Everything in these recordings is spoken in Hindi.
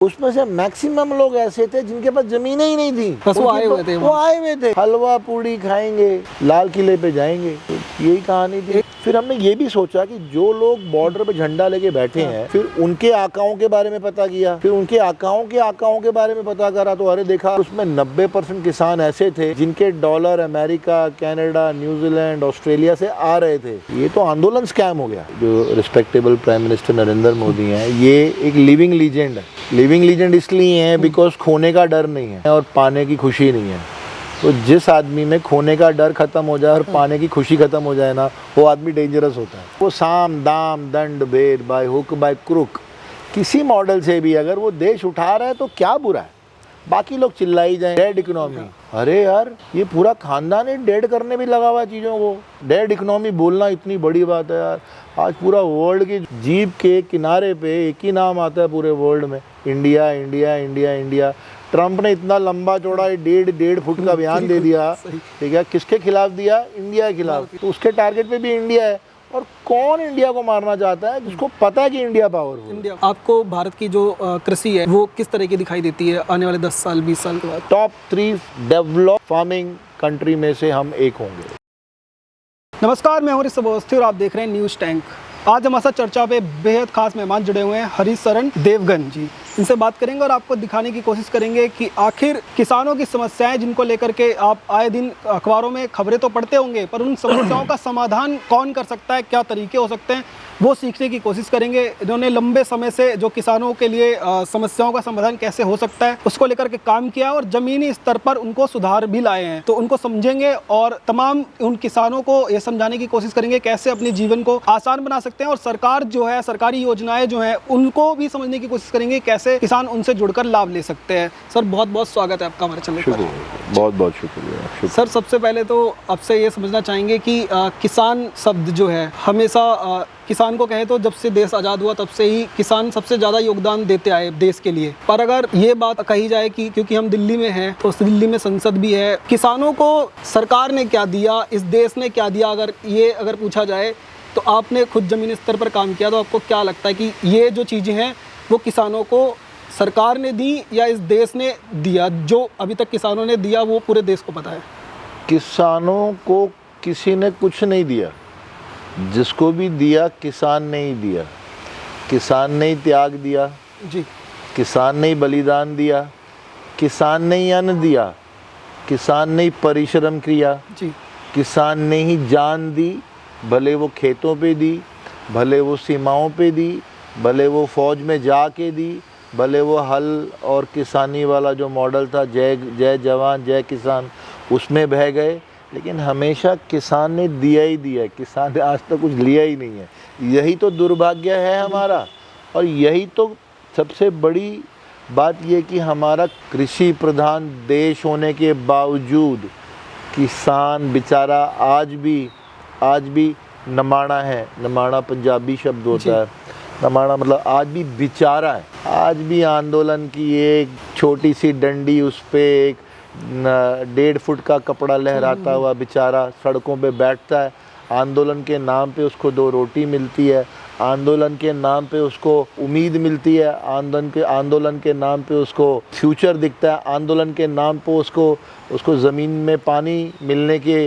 उसमें से मैक्सिमम लोग ऐसे थे जिनके पास जमीनें ही नहीं थी, बस वो आए हुए थे हलवा पूड़ी खाएंगे, लाल किले पे जाएंगे, तो यही कहानी थी। फिर हमने ये भी सोचा कि जो लोग बॉर्डर पे झंडा लेके बैठे हैं, फिर उनके आकाओं के बारे में पता किया, फिर उनके आकाओं के बारे में पता करा, तो अरे देखा उसमें 90% किसान ऐसे थे जिनके dollar America, Canada, New Zealand, Australia से आ रहे थे। ये तो आंदोलन स्कैम हो गया। जो respectable prime minister Narendra Modi हैं, ये एक लिविंग लीजेंड है। लिविंग लीजेंड इसलिए है बिकॉज खोने का डर नहीं है और पाने की खुशी नहीं है। तो जिस आदमी में खोने का डर खत्म हो जाए और पाने की खुशी खत्म हो जाए ना, वो आदमी डेंजरस होता है। वो साम दाम दंड भेद, बाय हुक बाय क्रुक, किसी मॉडल से भी अगर वो देश उठा रहा है तो क्या बुरा है। बाकी लोग चिल्लाई जाए डेड इकोनॉमी, अरे यार ये पूरा खानदान ही डेड करने भी लगा हुआ चीज़ों को। डेड इकोनॉमी बोलना इतनी बड़ी बात है यार। आज पूरा वर्ल्ड की जीभ के किनारे पे एक ही नाम आता है पूरे वर्ल्ड में, India India India India. Trump ने इतना लंबा चौड़ा 1.5 फुट का बयान दे दिया, ठीक है, किसके खिलाफ दिया? इंडिया के खिलाफ। तो उसके टारगेट पे भी इंडिया है। और कौन इंडिया को मारना चाहता है? जिसको पता है कि इंडिया पावरफुल है। आपको भारत की जो कृषि है वो किस तरह की दिखाई देती है आने वाले 10 साल 20 साल के बाद? टॉप 3 डेवलप फार्मिंग कंट्री में से हम एक होंगे। नमस्कार, मैं हूं ऋषभ अवस्थी और आप देख रहे हैं न्यूज़ टैंक। आज हमारे साथ चर्चा पे बेहद खास मेहमान जुड़े हुए हैं, हरिशरण देवगन जी। इनसे बात करेंगे और आपको दिखाने की कोशिश करेंगे कि आखिर किसानों की समस्याएं जिनको लेकर के आप आए दिन अखबारों में खबरें तो पढ़ते होंगे, पर उन समस्याओं का समाधान कौन कर सकता है, क्या तरीके हो सकते हैं, वो सीखने की कोशिश करेंगे। इन्होंने लंबे समय से जो किसानों के लिए समस्याओं का समाधान कैसे हो सकता है उसको लेकर के काम किया और ज़मीनी स्तर पर उनको सुधार भी लाए हैं। तो उनको समझेंगे और तमाम उन किसानों को ये समझाने की कोशिश करेंगे कैसे अपने जीवन को आसान बना सकते हैं, और सरकार जो है, सरकारी योजनाएं जो हैं उनको भी समझने की कोशिश करेंगे कैसे किसान उनसे जुड़कर लाभ ले सकते हैं। सर बहुत बहुत स्वागत है आपका हमारे चैनल पर। बहुत बहुत शुक्रिया। सर सबसे पहले तो आपसे ये समझना चाहेंगे कि किसान शब्द जो है हमेशा किसान को कहे तो जब से देश आज़ाद हुआ तब से ही किसान सबसे ज़्यादा योगदान देते आए देश के लिए। पर अगर ये बात कही जाए कि क्योंकि हम दिल्ली में हैं तो दिल्ली में संसद भी है, किसानों को सरकार ने क्या दिया, इस देश ने क्या दिया, अगर पूछा जाए तो आपने खुद ज़मीनी स्तर पर काम किया, तो आपको क्या लगता है कि ये जो चीज़ें हैं वो किसानों को सरकार ने दी या इस देश ने दिया? जो अभी तक किसानों ने दिया वो पूरे देश को पता है। किसानों को किसी ने कुछ नहीं दिया, जिसको भी दिया किसान ने ही दिया। किसान ने ही त्याग दिया जी, किसान ने ही बलिदान दिया, किसान ने ही अन्न दिया, किसान ने ही परिश्रम किया जी, किसान ने ही जान दी, भले वो खेतों पे दी, भले वो सीमाओं पे दी, भले वो फौज में जाके दी, भले वो हल और किसानी वाला जो मॉडल था, जय जय जवान जय किसान, उसमें बह गए। लेकिन हमेशा किसान ने दिया ही दिया है, किसान ने आज तक कुछ लिया ही नहीं है। यही तो दुर्भाग्य है हमारा, और यही तो सबसे बड़ी बात ये कि हमारा कृषि प्रधान देश होने के बावजूद किसान बेचारा आज भी नमाणा है। नमाणा पंजाबी शब्द होता है, नमाणा मतलब आज भी बेचारा है। आज भी आंदोलन की एक छोटी सी डंडी, उस पर एक 1.5 फुट का कपड़ा लहराता हुआ बेचारा सड़कों पे बैठता है। आंदोलन के नाम पे उसको 2 रोटी मिलती है, आंदोलन के नाम पे उसको उम्मीद मिलती है, आंदोलन के नाम पे उसको फ्यूचर दिखता है, आंदोलन के नाम पे उसको ज़मीन में पानी मिलने के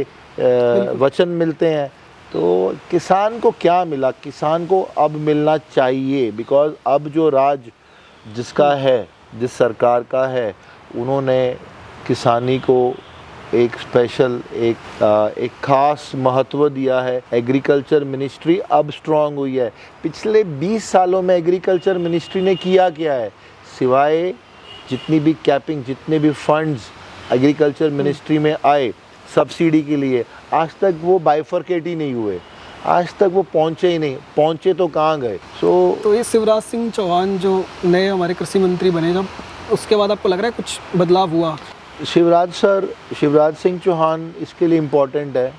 वचन मिलते हैं। तो किसान को क्या मिला? किसान को अब मिलना चाहिए, बिकॉज़ अब जो राज जिसका है, जिस सरकार का है, उन्होंने किसानी को एक स्पेशल एक ख़ास महत्व दिया है। एग्रीकल्चर मिनिस्ट्री अब स्ट्रांग हुई है। पिछले 20 सालों में एग्रीकल्चर मिनिस्ट्री ने किया क्या है? सिवाय जितनी भी कैपिंग, जितने भी फंड्स एग्रीकल्चर मिनिस्ट्री में आए सब्सिडी के लिए, आज तक वो बाइफरकेट ही नहीं हुए, आज तक वो पहुँचे ही नहीं। पहुँचे तो कहाँ गए? तो ये शिवराज सिंह चौहान जो नए हमारे कृषि मंत्री बने, जब उसके बाद आपको लग रहा है कुछ बदलाव हुआ? शिवराज सिंह चौहान इसके लिए इम्पोर्टेंट है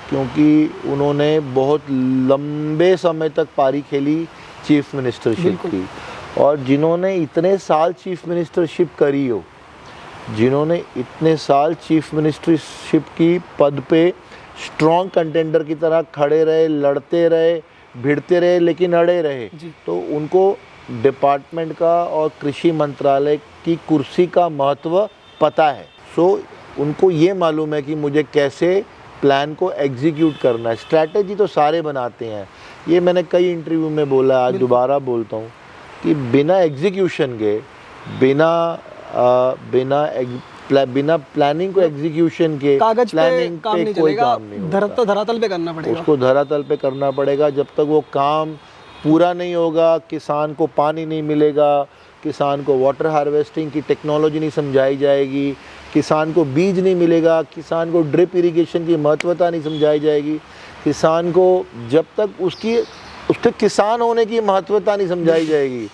क्योंकि उन्होंने बहुत लंबे समय तक पारी खेली चीफ मिनिस्टरशिप की, और जिन्होंने इतने साल चीफ मिनिस्टरशिप करी हो, जिन्होंने इतने साल चीफ मिनिस्टरशिप की पद पे स्ट्रॉन्ग कंटेंडर की तरह खड़े रहे, लड़ते रहे, भिड़ते रहे, लेकिन अड़े रहे, तो उनको डिपार्टमेंट का और कृषि मंत्रालय की कुर्सी का महत्व पता है। सो उनको ये मालूम है कि मुझे कैसे प्लान को एग्जीक्यूट करना है। स्ट्रैटेजी तो सारे बनाते हैं, ये मैंने कई इंटरव्यू में बोला, आज दोबारा बोलता हूँ कि बिना एग्जीक्यूशन के, बिना प्लानिंग को एग्जीक्यूशन के कागज पे प्लानिंग काम पे नहीं कोई चलेगा, काम नहीं होता। धरातल पे करना पड़ेगा। उसको धरातल पे करना पड़ेगा। जब तक वो काम पूरा नहीं होगा, किसान को पानी नहीं मिलेगा, किसान को वाटर हार्वेस्टिंग की टेक्नोलॉजी नहीं समझाई जाएगी, किसान को बीज नहीं मिलेगा, किसान को ड्रिप इरिगेशन की महत्वता नहीं समझाई जाएगी, किसान को जब तक उसके किसान होने की महत्वता नहीं समझाई जाएगी,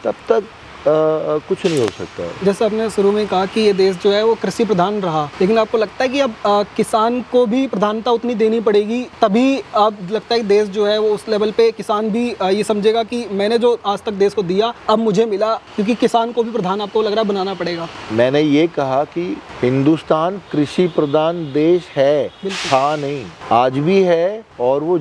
तब तक कुछ नहीं हो सकता है। जैसे आपने शुरू में कहा कि ये देश जो है वो कृषि प्रधान रहा, लेकिन आपको लगता है कि अब किसान को भी प्रधानता उतनी देनी पड़ेगी, तभी अब लगता है कि देश जो है वो उस लेवल पे किसान भी ये समझेगा कि मैंने जो आज तक देश को दिया अब मुझे मिला, क्योंकि किसान को भी प्रधान आपको लग रहा है बनाना पड़ेगा। मैंने ये कहा कि हिंदुस्तान कृषि प्रधान देश है, था नहीं, आज भी है। और वो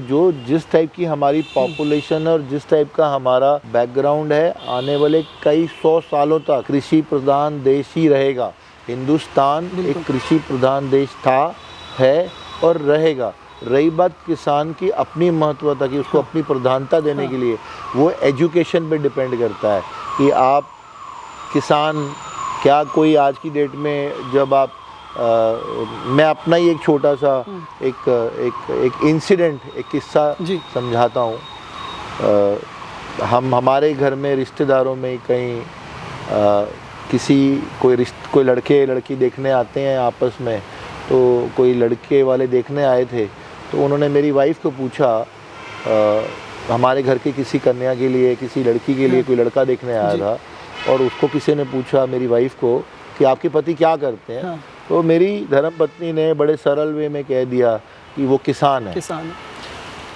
जिस टाइप की हमारी पॉपुलेशन और जिस टाइप का हमारा बैकग्राउंड है, आने वाले कई 100 सालों तक कृषि प्रधान देश ही रहेगा। हिंदुस्तान एक कृषि प्रधान देश था, है और रहेगा। रही बात किसान की अपनी महत्वता की, उसको अपनी प्रधानता देने के लिए वो एजुकेशन पे डिपेंड करता है कि आप किसान क्या, कोई आज की डेट में जब आप मैं अपना ही एक छोटा सा एक इंसिडेंट, एक किस्सा समझाता हूँ। हमारे घर में रिश्तेदारों में कहीं कोई लड़के लड़की देखने आते हैं आपस में, तो कोई लड़के वाले देखने आए थे, तो उन्होंने मेरी वाइफ को पूछा, हमारे घर के किसी कन्या के लिए, किसी लड़की के लिए कोई लड़का देखने आया था, और उसको किसी ने पूछा मेरी वाइफ को कि आपके पति क्या करते हैं? तो मेरी धर्मपत्नी ने बड़े सरल वे में कह दिया कि वो किसान है।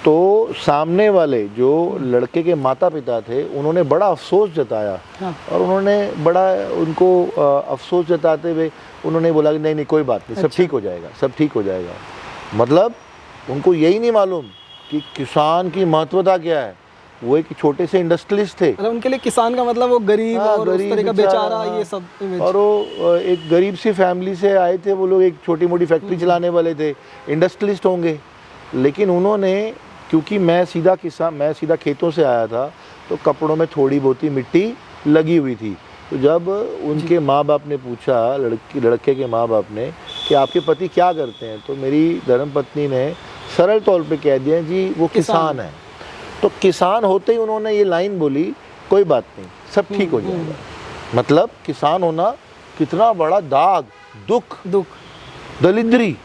तो सामने वाले जो लड़के के माता पिता थे, उन्होंने बड़ा अफसोस जताया, और उन्होंने बड़ा उनको अफसोस जताते हुए उन्होंने बोला कि नहीं कोई बात नहीं, सब ठीक हो जाएगा, सब ठीक हो जाएगा। मतलब उनको यही नहीं मालूम कि किसान की महत्वता क्या है। वो एक छोटे से इंडस्ट्रियलिस्ट थे, मतलब उनके लिए किसान का मतलब वो गरीब और उस तरह का बेचारा, ये सब इमेज। और वो एक गरीब सी फैमिली से आए थे, वो लोग एक छोटी मोटी फैक्ट्री चलाने वाले थे, इंडस्ट्रियलिस्ट होंगे। लेकिन उन्होंने, क्योंकि मैं सीधा खेतों से आया था, तो कपड़ों में थोड़ी बहुत ही मिट्टी लगी हुई थी। तो जब उनके माँ बाप ने पूछा, लड़के के माँ बाप ने, कि आपके पति क्या करते हैं, तो मेरी धर्मपत्नी ने सरल तौर पे कह दिया जी वो किसान है। तो किसान होते ही उन्होंने ये लाइन बोली, कोई बात नहीं, सब ठीक हो जाएगा। मतलब किसान होना कितना बड़ा दाग, दुख, दलिद्री,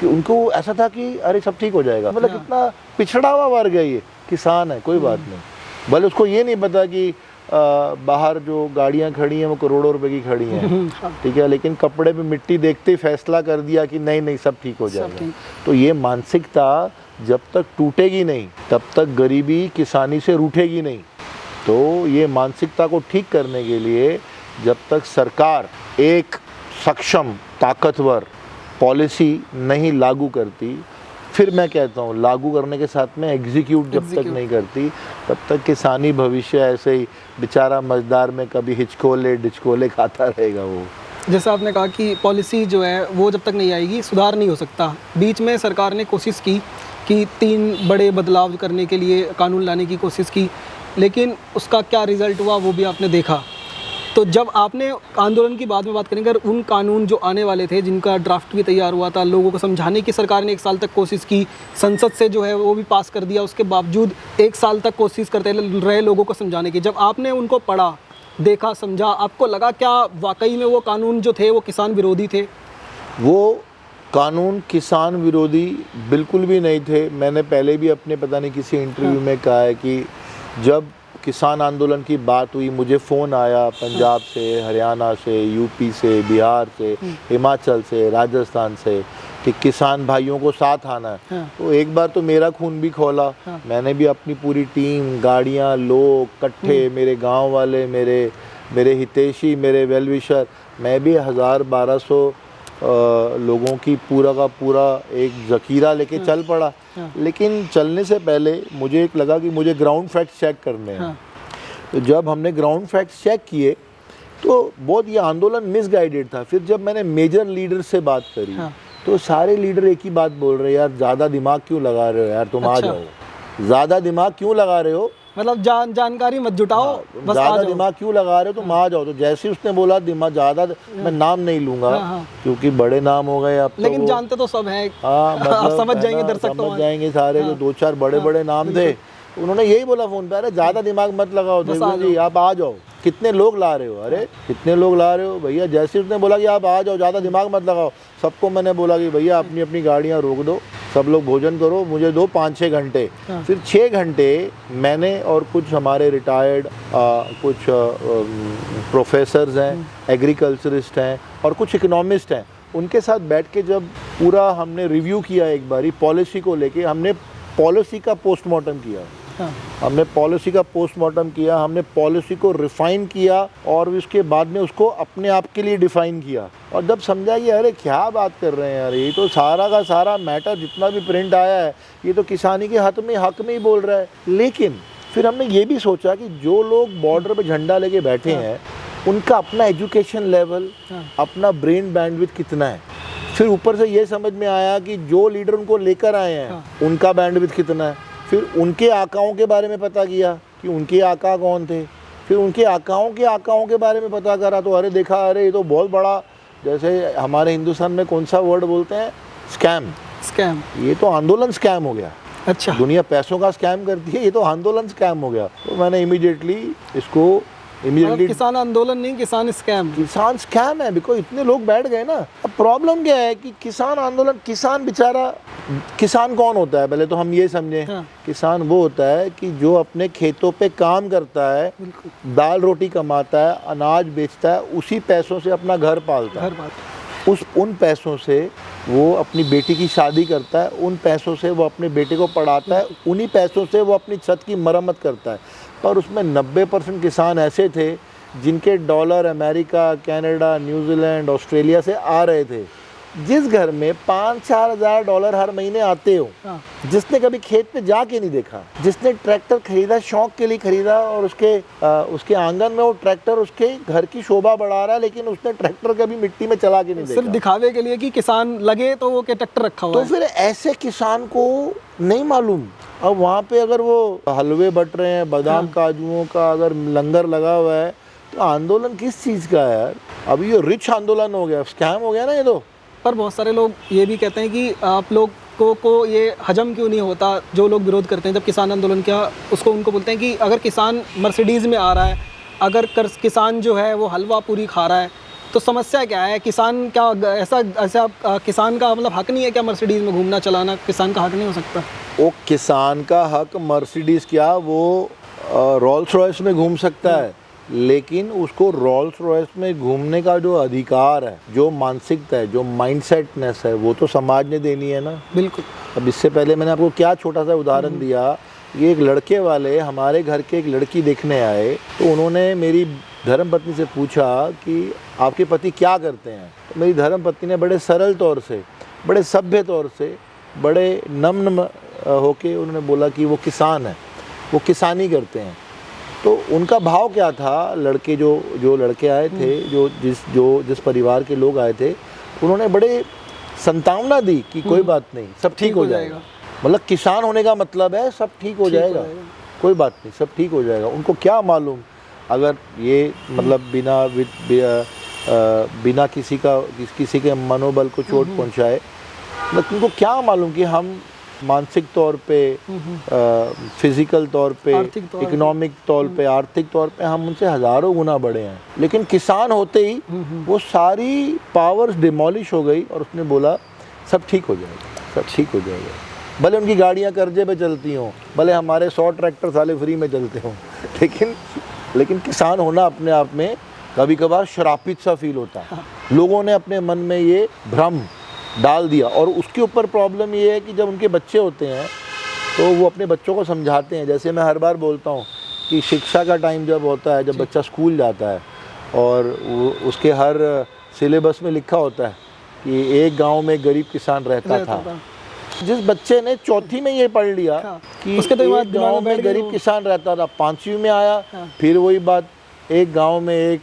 कि उनको ऐसा था कि अरे सब ठीक हो जाएगा। मतलब कितना पिछड़ा हुआ वर्ग है ये, किसान है, कोई बात नहीं। भले उसको ये नहीं पता कि बाहर जो गाड़ियाँ खड़ी हैं वो करोड़ों रुपए की खड़ी हैं, ठीक है, लेकिन कपड़े पे मिट्टी देखते ही फैसला कर दिया कि नहीं सब ठीक हो जाएगा। तो ये मानसिकता जब तक टूटेगी नहीं, तब तक गरीबी किसानी से रूठेगी नहीं। तो ये मानसिकता को ठीक करने के लिए जब तक सरकार एक सक्षम, ताकतवर पॉलिसी नहीं लागू करती, फिर मैं कहता हूँ लागू करने के साथ में एग्जीक्यूट जब तक नहीं करती, तब तक किसानी भविष्य ऐसे ही बेचारा मजदार में कभी हिचकोले डिचकोले खाता रहेगा। वो जैसा आपने कहा कि पॉलिसी जो है वो जब तक नहीं आएगी सुधार नहीं हो सकता। बीच में सरकार ने कोशिश की कि 3 बड़े बदलाव करने के लिए कानून लाने की कोशिश की, लेकिन उसका क्या रिज़ल्ट हुआ वो भी आपने देखा। तो जब आपने आंदोलन की बाद में बात करेंगे, अगर उन कानून जो आने वाले थे, जिनका ड्राफ्ट भी तैयार हुआ था, लोगों को समझाने की सरकार ने 1 साल तक कोशिश की, संसद से जो है वो भी पास कर दिया, उसके बावजूद 1 साल तक कोशिश करते रहे लोगों को समझाने की। जब आपने उनको पढ़ा, देखा, समझा, आपको लगा क्या वाकई में वो कानून जो थे वो किसान विरोधी थे? वो कानून किसान विरोधी बिल्कुल भी नहीं थे। मैंने पहले भी अपने पता नहीं किसी इंटरव्यू में कहा है कि जब किसान आंदोलन की बात हुई, मुझे फ़ोन आया पंजाब से, हरियाणा से, यूपी से, बिहार से, हिमाचल से, राजस्थान से कि किसान भाइयों को साथ आना है। तो एक बार तो मेरा खून भी खौला। मैंने भी अपनी पूरी टीम, गाड़ियाँ, लोग इकट्ठे, मेरे गांव वाले, मेरे हितैषी, मेरे वेलविशर, मैं भी 1000-1200 लोगों की पूरा का पूरा एक ज़खीरा लेके चल पड़ा। लेकिन चलने से पहले मुझे एक लगा कि मुझे ग्राउंड फैक्ट्स चेक करने हैं। तो जब हमने ग्राउंड फैक्ट्स चेक किए तो बहुत ये आंदोलन मिसगाइडेड था। फिर जब मैंने मेजर लीडर से बात करी तो सारे लीडर एक ही बात बोल रहे, यार ज़्यादा दिमाग क्यों लगा रहे हो यार, तुम आ जाओ, ज़्यादा दिमाग क्यों लगा रहे हो, मतलब जानकारी मत जुटाओ, बस ज़्यादा दिमाग क्यों लगा रहे हो, तुम आ जाओ। तो जैसे ही उसने बोला दिमाग ज़्यादा, मैं नाम नहीं लूंगा क्योंकि बड़े नाम हो गए अब तो, लेकिन जानते तो सब हैं। हाँ मतलब समझ जाएंगे दर्शक, समझ जाएंगे सारे, जो 2-4 बड़े नाम थे उन्होंने यही बोला फोन पे, अरे ज़्यादा दिमाग मत लगाओ देवगन जी, आप आ जाओ। कितने लोग ला रहे हो, अरे कितने लोग ला रहे हो भैया। जैसे उसने बोला कि आप आ जाओ, ज़्यादा दिमाग मत लगाओ, सबको मैंने बोला कि भैया अपनी अपनी गाड़ियाँ रोक दो, सब लोग भोजन करो, मुझे दो 5-6 घंटे। फिर 6 घंटे मैंने और कुछ हमारे रिटायर्ड कुछ प्रोफेसर्स हैं, एग्रीकल्चरिस्ट हैं और कुछ इकोनॉमिस्ट हैं, उनके साथ बैठ के जब पूरा हमने रिव्यू किया एक बारी पॉलिसी को लेके, हमने पॉलिसी का पोस्टमार्टम किया। हमने पॉलिसी का पोस्टमार्टम किया, हमने पॉलिसी को रिफाइन किया और उसके बाद में उसको अपने आप के लिए डिफाइन किया। और जब समझा कि अरे क्या बात कर रहे हैं यार, ये तो सारा का सारा मैटर जितना भी प्रिंट आया है ये तो किसानी के हक में ही बोल रहा है। लेकिन फिर हमने ये भी सोचा कि जो लोग बॉर्डर पे झंडा लेके बैठे हैं उनका अपना एजुकेशन लेवल, अपना ब्रेन बैंडविड्थ कितना है। फिर ऊपर से ये समझ में आया कि जो लीडर उनको लेकर आए हैं उनका बैंडविड्थ कितना है। फिर उनके आकाओं के बारे में पता किया कि उनके आका कौन थे। फिर उनके आकाओं के बारे में पता करा तो अरे देखा, अरे ये तो बहुत बड़ा, जैसे हमारे हिंदुस्तान में कौन सा वर्ड बोलते हैं, स्कैम। ये तो आंदोलन स्कैम हो गया। अच्छा, दुनिया पैसों का स्कैम करती है, ये तो आंदोलन स्कैम हो गया। तो मैंने इमीडिएटली किसान आंदोलन नहीं, किसान स्कैम है, बिकॉज इतने लोग बैठ गए ना। अब प्रॉब्लम क्या है कि किसान आंदोलन, किसान बेचारा, किसान कौन होता है पहले तो हम ये समझें। किसान वो होता है कि जो अपने खेतों पे काम करता है, दाल रोटी कमाता है, अनाज बेचता है, उसी पैसों से अपना घर पालता है। उन पैसों से वो अपनी बेटी की शादी करता है, उन पैसों से वो अपने बेटे को पढ़ाता है, उन्हीं पैसों से वो अपनी छत की मरम्मत करता है। पर उसमें 90% किसान ऐसे थे जिनके dollar America, Canada, New Zealand, Australia से आ रहे थे। जिस घर में 5-4 हज़ार डॉलर हर महीने आते हो, जिसने कभी खेत पे जाके नहीं देखा, जिसने ट्रैक्टर खरीदा शौक के लिए खरीदा और उसके आंगन में वो ट्रैक्टर उसके घर की शोभा बढ़ा रहा है, लेकिन उसने ट्रैक्टर कभी मिट्टी में चला के नहीं देखा, सिर्फ दिखावे के लिए कि किसान लगे तो वो के ट्रैक्टर रखा हुआ है। तो फिर ऐसे किसान को नहीं मालूम। अब वहाँ पे अगर वो हलवे बट रहे हैं, बादाम काजुओं का अगर लंगर लगा हुआ है, तो आंदोलन किस चीज़ का है यार। अभी ये रिच आंदोलन हो गया, स्कैम हो गया ना ये तो। पर बहुत सारे लोग ये भी कहते हैं कि आप लोग को ये हजम क्यों नहीं होता, जो लोग विरोध करते हैं जब किसान आंदोलन क्या उसको, उनको बोलते हैं कि अगर किसान मर्सिडीज़ में आ रहा है, अगर किसान जो है वो हलवा पूरी खा रहा है, तो समस्या क्या है। किसान क्या ऐसा किसान का मतलब हक नहीं है क्या मर्सिडीज़ में घूमना चलाना, किसान का हक नहीं हो सकता? वो किसान का हक मर्सिडीज़ क्या, वो रोल्स रॉयस में घूम सकता है, लेकिन उसको रोल्स रॉयस में घूमने का जो अधिकार है, जो मानसिकता है, जो माइंडसेटनेस है, वो तो समाज ने देनी है ना। बिल्कुल। अब इससे पहले मैंने आपको क्या छोटा सा उदाहरण दिया, ये एक लड़के वाले हमारे घर के एक लड़की देखने आए, तो उन्होंने मेरी धर्मपत्नी से पूछा कि आपके पति क्या करते हैं। तो मेरी धर्मपत्नी ने बड़े सरल तौर से, बड़े सभ्य तौर से, बड़े नम्र होके उन्होंने बोला कि वो किसान है, वो किसानी करते हैं। तो उनका भाव क्या था, लड़के जो लड़के आए थे, जिस परिवार के लोग आए थे, उन्होंने बड़े सांत्वना दी कि कोई बात नहीं, सब ठीक हो जाएगा। मतलब किसान होने का मतलब है सब ठीक हो जाएगा, कोई बात नहीं, सब ठीक हो जाएगा। उनको क्या मालूम अगर ये मतलब बिना किसी के मनोबल को चोट पहुंचाए, मतलब उनको क्या मालूम कि हम मानसिक तौर पे, फिजिकल तौर पे, इकोनॉमिक तौर पे, आर्थिक तौर पे हम उनसे हज़ारों गुना बड़े हैं। लेकिन किसान होते ही वो सारी पावर्स डिमोलिश हो गई और उसने बोला सब ठीक हो जाएगा, सब ठीक हो जाएगा। भले उनकी गाड़ियाँ कर्जे पे चलती हों, भले हमारे 100 ट्रैक्टर साले फ्री में चलते हों, लेकिन किसान होना अपने आप में कभी कभार श्रापित सा फील होता है। लोगों ने अपने मन में ये भ्रम डाल दिया। और उसके ऊपर प्रॉब्लम ये है कि जब उनके बच्चे होते हैं तो वो अपने बच्चों को समझाते हैं। जैसे मैं हर बार बोलता हूँ कि शिक्षा का टाइम जब होता है, जब बच्चा स्कूल जाता है और उसके हर सिलेबस में लिखा होता है कि एक गांव में गरीब किसान रहता था। जिस बच्चे ने चौथी में ये पढ़ लिया हाँ, कि उसके तो एक गांव में गरीब किसान रहता था, 5वीं में आया, हाँ। फिर वही बात, एक गांव में एक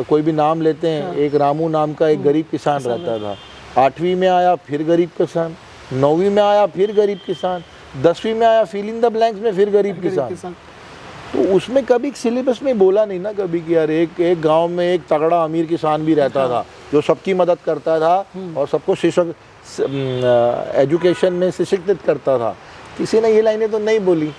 कोई भी नाम लेते हैं, हाँ। एक रामू नाम का एक गरीब किसान रहता था, 8वीं में आया फिर गरीब किसान, 9वीं में आया फिर गरीब किसान, 10वीं में आया फिल इन द ब्लैंक्स में फिर गरीब किसान। तो उसमें कभी सिलेबस में बोला नहीं ना कभी कि यार एक गांव में एक तगड़ा अमीर किसान भी रहता था जो सबकी मदद करता था और सबको एजुकेशन में शिक्षित करता था। किसी ने ये लाइनें तो नहीं बोली।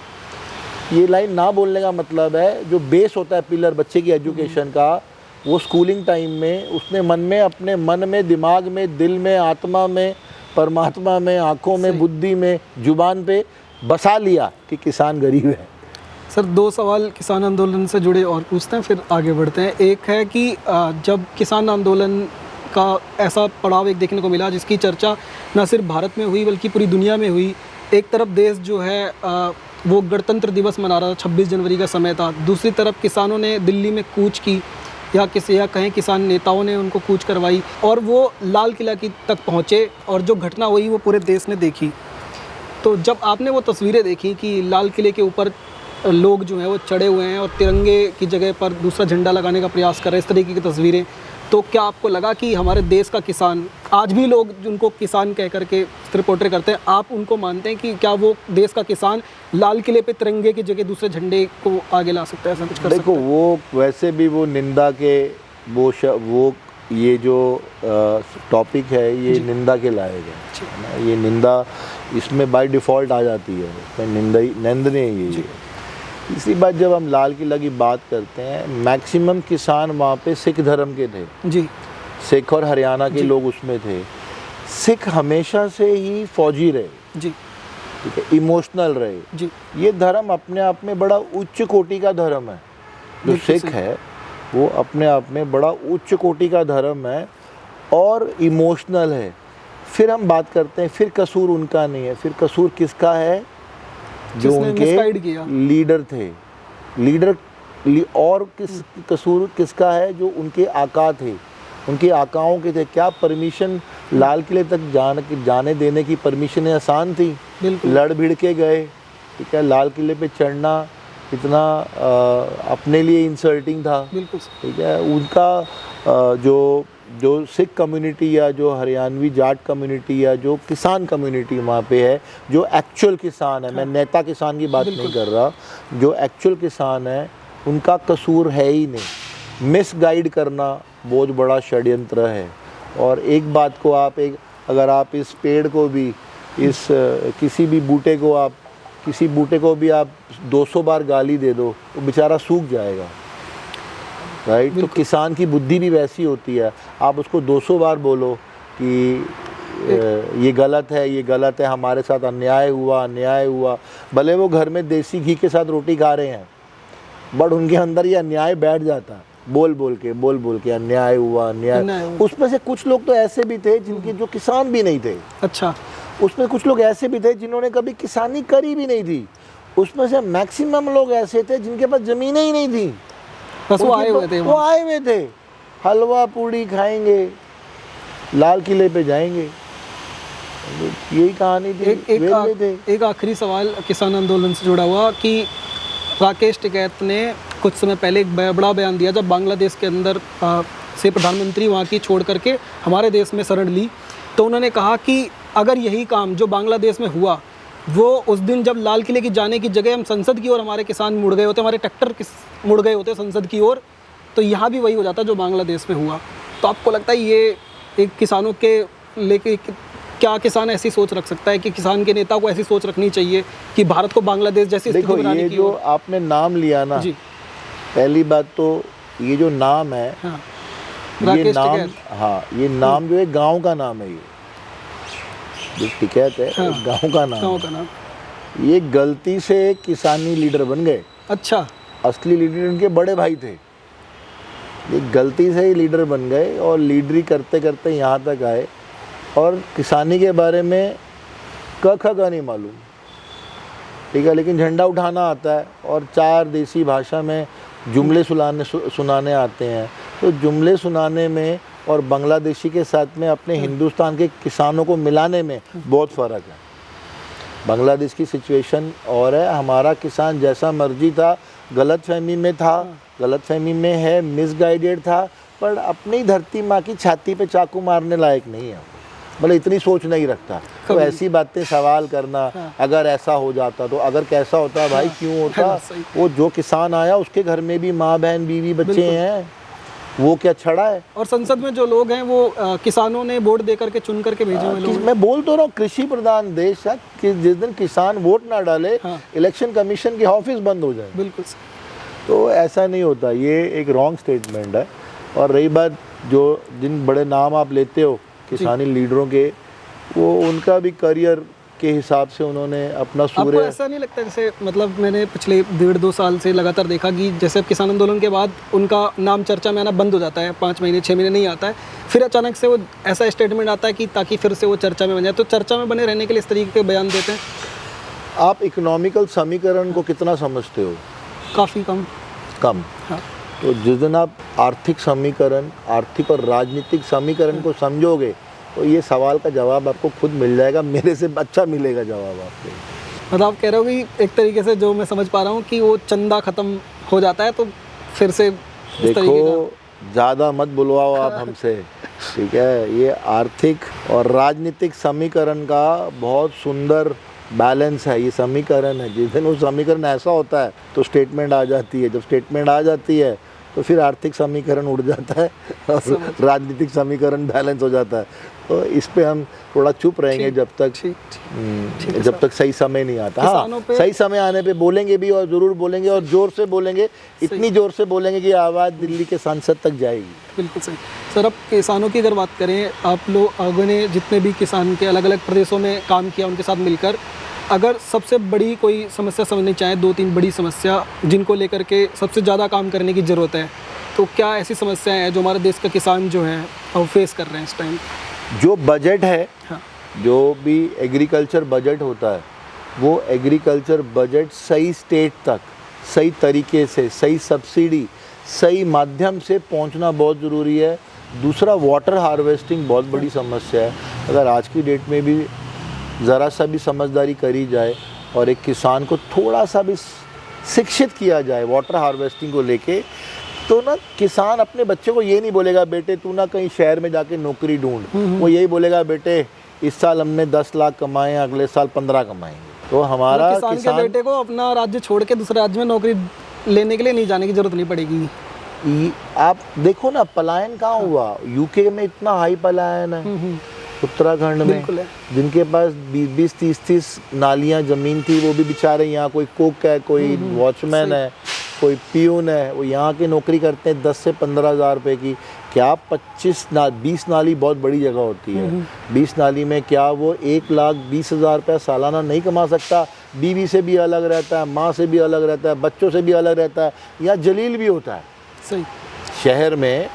ये लाइन ना बोलने का मतलब है जो बेस होता है पिलर बच्चे की एजुकेशन का, वो स्कूलिंग टाइम में उसने मन में, अपने मन में, दिमाग में, दिल में, आत्मा में, परमात्मा में, आँखों में, बुद्धि में, जुबान पे बसा लिया कि किसान गरीब है। सर 2 सवाल किसान आंदोलन से जुड़े और पूछते हैं, फिर आगे बढ़ते हैं। एक है कि जब किसान आंदोलन का ऐसा पड़ाव एक देखने को मिला जिसकी चर्चा न सिर्फ भारत में हुई बल्कि पूरी दुनिया में हुई। एक तरफ देश जो है वो गणतंत्र दिवस मना रहा था, 26 जनवरी का समय था। दूसरी तरफ किसानों ने दिल्ली में कूच की, या कहें किसान नेताओं ने उनको कूच करवाई और वो लाल किला की तक पहुँचे और जो घटना हुई वो पूरे देश ने देखी। तो जब आपने वो तस्वीरें देखी कि लाल किले के ऊपर लोग जो हैं वो चढ़े हुए हैं और तिरंगे की जगह पर दूसरा झंडा लगाने का प्रयास कर रहे हैं, इस तरीके की तस्वीरें, तो क्या आपको लगा कि हमारे देश का किसान, आज भी लोग जिनको किसान कह करके रिपोर्टर करते हैं, आप उनको मानते हैं कि क्या वो देश का किसान लाल किले पे तिरंगे की जगह दूसरे झंडे को आगे ला सकता है, ऐसा कुछ कर सकता है? देखो, वो वैसे भी वो निंदा के वो ये जो टॉपिक है ये निंदा के लायक है ना। ये निंदा इसमें बाय डिफ़ॉल्ट आ जाती है, इसमें निंदनीय ये है। इसी बात जब हम लाल किला की बात करते हैं, मैक्सिमम किसान वहाँ पे सिख धर्म के थे जी। सिख और हरियाणा के लोग उसमें थे। सिख हमेशा से ही फौजी रहे जी, ठीक है, इमोशनल रहे जी। ये धर्म अपने आप में बड़ा उच्च कोटि का धर्म है। जो सिख है वो अपने आप में बड़ा उच्च कोटि का धर्म है और इमोशनल है। फिर हम बात करते हैं, फिर कसूर उनका नहीं है, फिर कसूर किसका है? जो उनके लीडर थे, और कसूर किसका है? जो उनके आका थे, उनके आकाओं के थे। क्या परमिशन लाल किले तक जाने देने की परमिशन आसान थी? लड़ भिड़ के गए, ठीक है। लाल किले पे चढ़ना इतना अपने लिए इंसल्टिंग था, ठीक है। उनका जो सिख कम्युनिटी या जो हरियाणवी जाट कम्युनिटी या जो किसान कम्युनिटी वहाँ पे है, जो एक्चुअल किसान है, मैं नेता किसान की बात नहीं कर रहा, जो एक्चुअल किसान है उनका कसूर है ही नहीं। मिसगाइड करना बहुत बड़ा षड्यंत्र है। और एक बात को अगर आप इस पेड़ को भी, किसी बूटे को भी आप 200 बार गाली दे दो तो बेचारा सूख जाएगा, राइट। तो किसान की बुद्धि भी वैसी होती है। आप उसको 200 बार बोलो कि ये गलत है, हमारे साथ अन्याय हुआ, भले वो घर में देसी घी के साथ रोटी खा रहे हैं, बट उनके अंदर ये अन्याय बैठ जाता है, बोल बोल के अन्याय हुआ। उसमें से कुछ लोग तो ऐसे भी थे जिनके जो किसान भी नहीं थे। अच्छा। उसमें कुछ लोग ऐसे भी थे जिन्होंने कभी किसानी करी भी नहीं थी। उसमें से मैक्सिमम लोग ऐसे थे जिनके पास ज़मीनें ही नहीं थी, बस वो आए हुए थे, हलवा पूड़ी खाएंगे, लाल किले पे जाएंगे, यही कहानी थी। एक आखिरी सवाल किसान आंदोलन से जुड़ा हुआ कि राकेश टिकैत ने कुछ समय पहले एक बड़ा बयान दिया जब बांग्लादेश के अंदर से प्रधानमंत्री वहाँ की छोड़ करके हमारे देश में शरण ली। तो उन्होंने कहा कि अगर यही काम जो बांग्लादेश में हुआ, वो उस दिन जब लाल किले की जाने की जगह हम संसद की ओर हमारे किसान मुड़ गए होते, हमारे ट्रैक्टर मुड़ गए होते संसद की ओर, तो यहाँ भी वही हो जाता जो बांग्लादेश में हुआ। तो आपको लगता है ये एक किसानों के लेके, क्या किसान ऐसी सोच रख सकता है कि किसान के नेता को ऐसी सोच रखनी चाहिए कि भारत को बांग्लादेश जैसी स्थिति बनाने की? जो आपने नाम लिया ना जी, पहली बात तो ये जो नाम है, हाँ, ये नाम जो है गांव का नाम है, ये जो टिकैत है गांव का नाम। ये गलती से किसानी लीडर बन गए। अच्छा। असली लीडर उनके बड़े भाई थे, ये गलती से ही लीडर बन गए और लीडरी करते करते यहाँ तक आए और किसानी के बारे में क ख का नहीं मालूम, ठीक है, लेकिन झंडा उठाना आता है और 4 देसी भाषा में जुमले सुनाने आते हैं। तो जुमले सुनाने में और बांग्लादेशी के साथ में अपने हिंदुस्तान के किसानों को मिलाने में बहुत फ़र्क है। बांग्लादेश की सिचुएशन और है। हमारा किसान जैसा मर्जी था, गलतफहमी में था, गलतफहमी में है, मिसगाइडेड था, पर अपनी धरती माँ की छाती पे चाकू मारने लायक नहीं है, मतलब इतनी सोच नहीं रखता। तो ऐसी बातें सवाल करना, अगर ऐसा हो जाता तो, अगर कैसा होता भाई, क्यों होता, वो जो किसान आया उसके घर में भी माँ बहन बीवी बच्चे हैं, वो क्या छड़ा है। और संसद में जो लोग हैं वो किसानों ने वोट दे करके चुन करके भेजे हुए लोग। मैं बोल तो रहा हूँ, कृषि प्रधान देश है कि जिस दिन किसान वोट ना डाले, इलेक्शन कमीशन की ऑफिस बंद हो जाए। बिल्कुल। तो ऐसा नहीं होता, ये एक रॉन्ग स्टेटमेंट है। और रही बात जो जिन बड़े नाम आप लेते हो किसानी लीडरों के, वो उनका भी करियर के हिसाब से उन्होंने अपना सूर्य। आपको ऐसा नहीं लगता, जैसे मतलब मैंने पिछले 1.5-2 साल से लगातार देखा कि जैसे किसान आंदोलन के बाद उनका नाम चर्चा में आना बंद हो जाता है, 5 महीने 6 महीने नहीं आता है, फिर अचानक से वो ऐसा स्टेटमेंट आता है कि ताकि फिर से वो चर्चा में बन जाए। तो चर्चा में बने रहने के लिए इस तरीके के बयान देते हैं। आप इकोनॉमिकल समीकरण को कितना समझते हो? काफ़ी कम। हाँ। तो जिस दिन आप आर्थिक समीकरण, आर्थिक और राजनीतिक समीकरण को समझोगे तो ये सवाल का जवाब आपको खुद मिल जाएगा, मेरे से अच्छा मिलेगा जवाब आपको। मतलब आप कह रहे हो कि एक तरीके से जो मैं समझ पा रहा हूँ कि वो चंदा ख़त्म हो जाता है तो फिर से देखो, ज़्यादा मत बुलवाओ आप हमसे, ठीक है। ये आर्थिक और राजनीतिक समीकरण का बहुत सुंदर बैलेंस है, ये समीकरण है। जिस दिन वो समीकरण ऐसा होता है तो स्टेटमेंट आ जाती है, जब स्टेटमेंट आ जाती है तो फिर आर्थिक समीकरण उड़ जाता है और राजनीतिक समीकरण बैलेंस हो जाता है। तो इस पे हम थोड़ा चुप रहेंगे जब तक सही समय नहीं आता। हाँ, सही समय आने पे बोलेंगे भी, और ज़रूर बोलेंगे, और ज़ोर से बोलेंगे, इतनी ज़ोर से बोलेंगे कि आवाज़ दिल्ली के सांसद तक जाएगी। बिल्कुल सही। सर, अब किसानों की अगर बात करें, आप लोगों ने जितने भी किसान के अलग अलग प्रदेशों में काम किया उनके साथ मिलकर, अगर सबसे बड़ी कोई समस्या समझनी चाहें, 2-3 बड़ी समस्या जिनको लेकर के सबसे ज़्यादा काम करने की ज़रूरत है, तो क्या ऐसी समस्याएं हैं जो हमारे देश का किसान जो है वो फेस कर रहे हैं इस टाइम? जो बजट है, जो भी एग्रीकल्चर बजट होता है, वो एग्रीकल्चर बजट सही स्टेट तक, सही तरीके से, सही सब्सिडी, सही माध्यम से पहुंचना बहुत ज़रूरी है। दूसरा, वाटर हार्वेस्टिंग बहुत बड़ी समस्या है। अगर आज की डेट में भी ज़रा सा भी समझदारी करी जाए और एक किसान को थोड़ा सा भी शिक्षित किया जाए वाटर हार्वेस्टिंग को लेके, तो ना किसान अपने बच्चे को ये नहीं बोलेगा बेटे तू ना कहीं शहर में जाके नौकरी ढूंढ, वो यही बोलेगा बेटे इस साल हमने 10 लाख कमाए, अगले साल 15 कमाएंगे। तो हमारा किसान के बेटे को अपना राज्य छोड़ के दूसरे राज्य में नौकरी लेने के लिए नहीं जाने की जरूरत नहीं पड़ेगी। आप देखो ना, पलायन कहाँ हुआ, यूके में इतना हाई पलायन है, उत्तराखंड में जिनके पास 20-30 नालियाँ ज़मीन थी, वो भी बेचारे यहाँ, कोई कुक है, कोई वॉचमैन है, कोई पियून है, वो यहाँ की नौकरी करते हैं 10 से 15 हज़ार रुपये की। क्या 20 नाली बहुत बड़ी जगह होती है, 20 नाली में क्या वो 1,20,000 रुपया सालाना नहीं कमा सकता? बीवी से भी अलग रहता है, माँ से भी अलग रहता है, बच्चों से भी अलग रहता है, यहाँ जलील भी होता है। सही। शहर में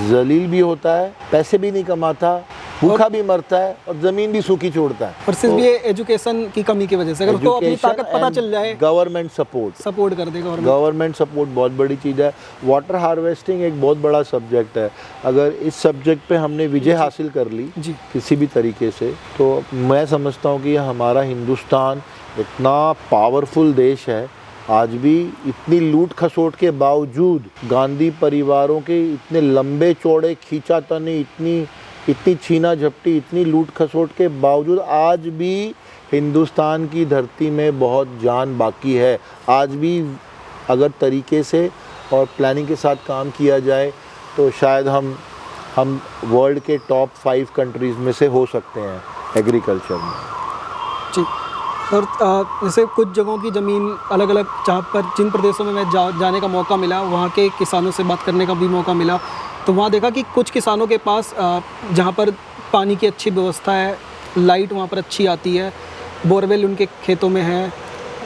जलील भी होता है, पैसे भी नहीं कमाता, भूखा भी मरता है और ज़मीन भी सूखी छोड़ता है। और सिर्फ ये एजुकेशन की कमी की वजह से, अगर उसको अपनी ताकत पता चल जाए, गवर्नमेंट सपोर्ट कर देगा, गवर्नमेंट सपोर्ट बहुत बड़ी चीज़ है। वाटर हार्वेस्टिंग एक बहुत बड़ा सब्जेक्ट है। अगर इस सब्जेक्ट पे हमने विजय हासिल कर ली किसी भी तरीके से, तो मैं समझता हूँ कि हमारा हिंदुस्तान इतना पावरफुल देश है, आज भी इतनी लूट खसोट के बावजूद, गांधी परिवारों के इतने लंबे चौड़े खींचातानी, इतनी छीना झपटी, इतनी लूट खसोट के बावजूद आज भी हिंदुस्तान की धरती में बहुत जान बाकी है। आज भी अगर तरीके से और प्लानिंग के साथ काम किया जाए तो शायद हम वर्ल्ड के टॉप 5 कंट्रीज़ में से हो सकते हैं एग्रीकल्चर में। जी। और जैसे कुछ जगहों की ज़मीन अलग अलग, जहाँ पर जिन प्रदेशों में मैं जाने का मौका मिला, वहाँ के किसानों से बात करने का भी मौका मिला, तो वहाँ देखा कि कुछ किसानों के पास जहाँ पर पानी की अच्छी व्यवस्था है, लाइट वहाँ पर अच्छी आती है, बोरवेल उनके खेतों में है,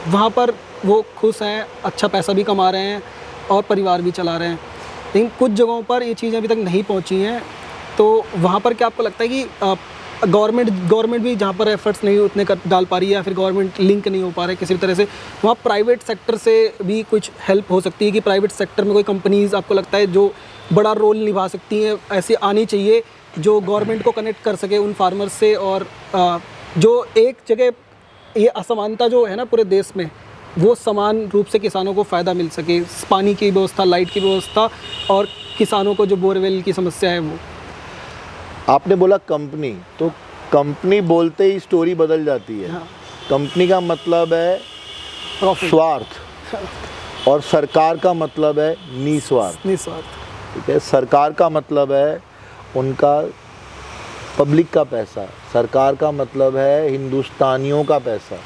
वहाँ पर वो खुश हैं, अच्छा पैसा भी कमा रहे हैं और परिवार भी चला रहे हैं। लेकिन कुछ जगहों पर ये चीज़ें अभी तक नहीं पहुँची हैं, तो वहाँ पर क्या आपको लगता है कि गवर्नमेंट भी जहाँ पर एफर्ट्स नहीं उतने डाल पा रही है, या फिर गवर्नमेंट लिंक नहीं हो पा रहा है किसी भी तरह से, वहाँ प्राइवेट सेक्टर से भी कुछ हेल्प हो सकती है कि प्राइवेट सेक्टर में कोई कंपनीज़ आपको लगता है जो बड़ा रोल निभा सकती हैं, ऐसी आनी चाहिए जो गवर्नमेंट को कनेक्ट कर सके उन फार्मर्स से, और जो एक जगह ये असमानता जो है ना पूरे देश में, वो समान रूप से किसानों को फ़ायदा मिल सके, पानी की व्यवस्था, लाइट की व्यवस्था, और किसानों को जो बोरवेल की समस्या है वो। आपने बोला कंपनी, तो कंपनी बोलते ही स्टोरी बदल जाती है। हाँ। कंपनी का मतलब है प्रॉफिट, स्वार्थ, और सरकार का मतलब है निस्वार्थ। निस्वार्थ। ठीक है, सरकार का मतलब है उनका पब्लिक का पैसा, सरकार का मतलब है हिंदुस्तानियों का पैसा।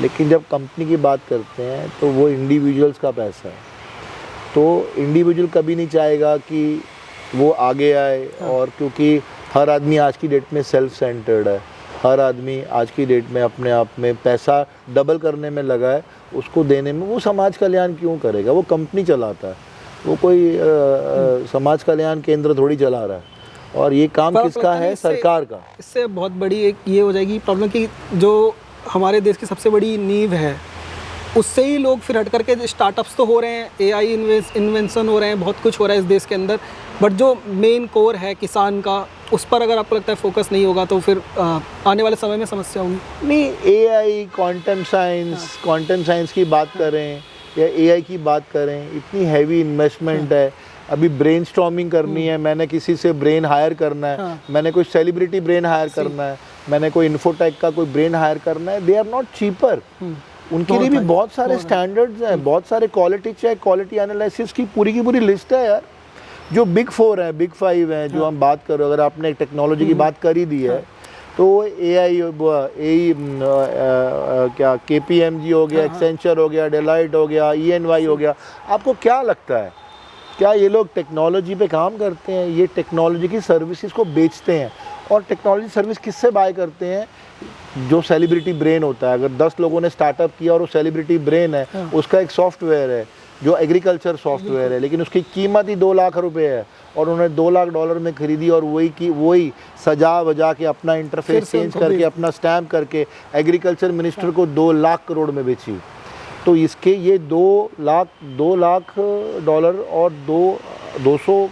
लेकिन जब कंपनी की बात करते हैं तो वो इंडिविजुअल्स का पैसा है। तो इंडिविजुअल कभी नहीं चाहेगा कि वो आगे आए, और क्योंकि हर आदमी आज की डेट में सेल्फ सेंटर्ड है, हर आदमी आज की डेट में अपने आप में पैसा डबल करने में लगा है, उसको देने में वो समाज कल्याण क्यों करेगा? वो कंपनी चलाता है, वो कोई समाज कल्याण केंद्र थोड़ी चला रहा है। और ये काम किसका है? सरकार का। इससे बहुत बड़ी एक ये हो जाएगी प्रॉब्लम कि जो हमारे देश की सबसे बड़ी नींव है, उससे ही लोग फिर हट करके स्टार्टअप्स तो हो रहे हैं, एआई इन्वेंशन हो रहे हैं, बहुत कुछ हो रहा है इस देश के अंदर, बट जो मेन कोर है किसान का, उस पर अगर आपको लगता है फोकस नहीं होगा तो फिर आने वाले समय में समस्या होगी। नहीं, एआई, क्वांटम साइंस की बात करें या एआई की बात करें, इतनी हैवी इन्वेस्टमेंट है। अभी ब्रेनस्टॉर्मिंग करनी है, मैंने किसी से ब्रेन हायर करना है, मैंने कोई सेलिब्रिटी ब्रेन हायर करना है, मैंने कोई इन्फोटेक का कोई ब्रेन हायर करना है, दे आर नॉट चीपर। उनके लिए भी बहुत सारे स्टैंडर्ड्स हैं, बहुत सारे क्वालिटी चेक, क्वालिटी एनालिसिस की पूरी लिस्ट है यार। जो बिग 4 है, बिग 5 हैं, जो हम बात करो, अगर आपने टेक्नोलॉजी की बात कर ही दी है, तो एआई, क्या KPMG हो गया, एक्सेंचर हो गया, डेलाइट हो गया, EY हो गया, आपको क्या लगता है क्या ये लोग टेक्नोलॉजी पे काम करते हैं? ये टेक्नोलॉजी की सर्विसेज को बेचते हैं। और टेक्नोलॉजी सर्विस किससे बाय करते हैं? जो सेलिब्रिटी ब्रेन होता है। अगर 10 लोगों ने स्टार्टअप किया और वो सेलिब्रिटी ब्रेन है, उसका एक सॉफ्टवेयर है जो एग्रीकल्चर सॉफ्टवेयर है, लेकिन उसकी कीमत ही 2 लाख रुपए है, और उन्होंने $2 लाख में खरीदी, और वही सजा वजा के अपना इंटरफेस चेंज करके, अपना स्टैम्प करके एग्रीकल्चर मिनिस्टर को 2 लाख करोड़ में बेची। तो इसके ये $2 लाख और $200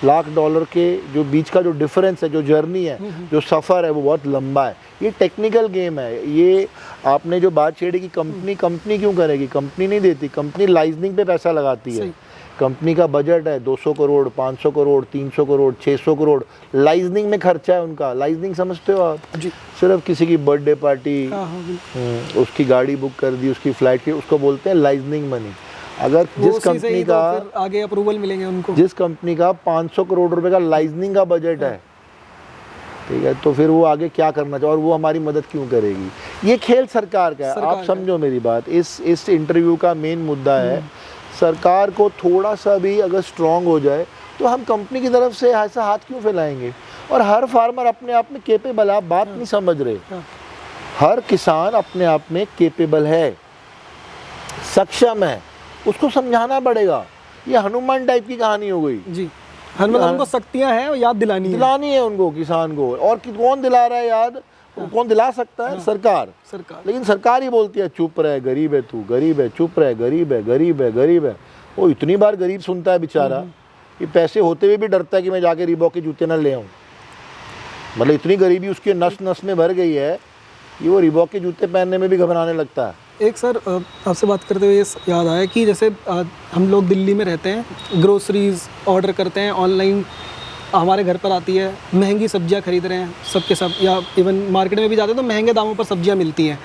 लाख के जो बीच का जो डिफरेंस है, जो जर्नी है, जो सफ़र है, वो बहुत लंबा है। ये टेक्निकल गेम है। ये आपने जो बात छेड़ी कि कंपनी क्यों करेगी? कंपनी नहीं देती, कंपनी लाइजनिंग पे पैसा लगाती है। कंपनी का बजट है 200 करोड़, 500 करोड़, 300 करोड़, 600 करोड़, लाइजनिंग में खर्चा है उनका। लाइजनिंग समझते हो आप? जी। सिर्फ किसी की बर्थडे पार्टी, उसकी गाड़ी बुक कर दी, उसकी फ्लाइट की, उसको बोलते हैं लाइजनिंग मनी। अगर जिस कंपनी का फिर आगे अप्रूवल मिलेंगे उनको, जिस कंपनी का 500 करोड़ रुपए का लाइजनिंग का बजट है, ठीक है, तो फिर वो आगे क्या करना चाहिए, और वो हमारी मदद क्यों करेगी? ये खेल सरकार का है। आप समझो मेरी बात। इस इंटरव्यू का मेन मुद्दा है, सरकार को थोड़ा सा भी अगर स्ट्रांग हो जाए तो हम कंपनी की तरफ से ऐसा हाथ क्यों फैलाएंगे? और हर फार्मर अपने आप में केपेबल है। आप बात नहीं समझ रहे। हर किसान अपने आप में केपेबल है, सक्षम है, उसको समझाना पड़ेगा। ये हनुमान टाइप की कहानी हो गई जी। हनुमान को शक्तियां हैं, याद दिलानी है उनको, किसान को। और कौन दिला रहा है याद? कौन दिला सकता है? सरकार। लेकिन सरकार ही बोलती है चुप रहे, गरीब है तू, गरीब है, चुप रहे, गरीब है, गरीब है, गरीब है। वो इतनी बार गरीब सुनता है बेचारा, ये पैसे होते हुए भी डरता है कि मैं जाके रीबॉक के जूते ना ले आऊँ। मतलब इतनी गरीबी उसके नस नस में भर गई है कि वो रीबॉक के जूते पहनने में भी घबराने लगता है। एक सर आपसे बात करते हुए याद आया कि जैसे हम लोग दिल्ली में रहते हैं, ग्रोसरीज ऑर्डर करते हैं ऑनलाइन, हमारे घर पर आती है, महंगी सब्जियां खरीद रहे हैं सब के सब, या इवन मार्केट में भी जाते हैं तो महंगे दामों पर सब्जियां मिलती हैं।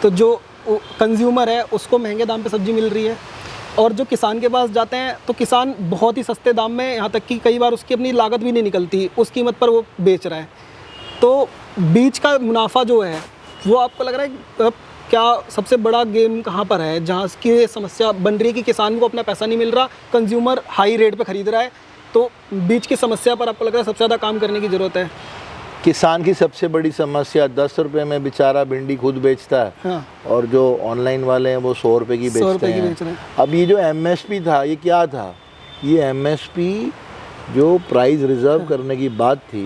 तो जो कंज्यूमर है उसको महंगे दाम पे सब्जी मिल रही है, और जो किसान के पास जाते हैं तो किसान बहुत ही सस्ते दाम में, यहाँ तक कि कई बार उसकी अपनी लागत भी नहीं निकलती, उस कीमत पर वो बेच रहा है। तो बीच का मुनाफा जो है वो आपको लग रहा है क्या सबसे बड़ा गेम कहाँ पर है, जहाँ की समस्या बन रही है कि किसान को अपना पैसा नहीं मिल रहा, कंज्यूमर हाई रेट पे खरीद रहा है, तो बीच की समस्या पर आपको लग रहा है सबसे ज़्यादा काम करने की ज़रूरत है? किसान की सबसे बड़ी समस्या 10 रुपये में बेचारा भिंडी खुद बेचता है। हाँ। और जो ऑनलाइन वाले हैं वो 100 रुपये की बेचते हैं। अब ये जो MSP था, ये क्या था? ये MSP जो प्राइस रिजर्व करने की बात थी,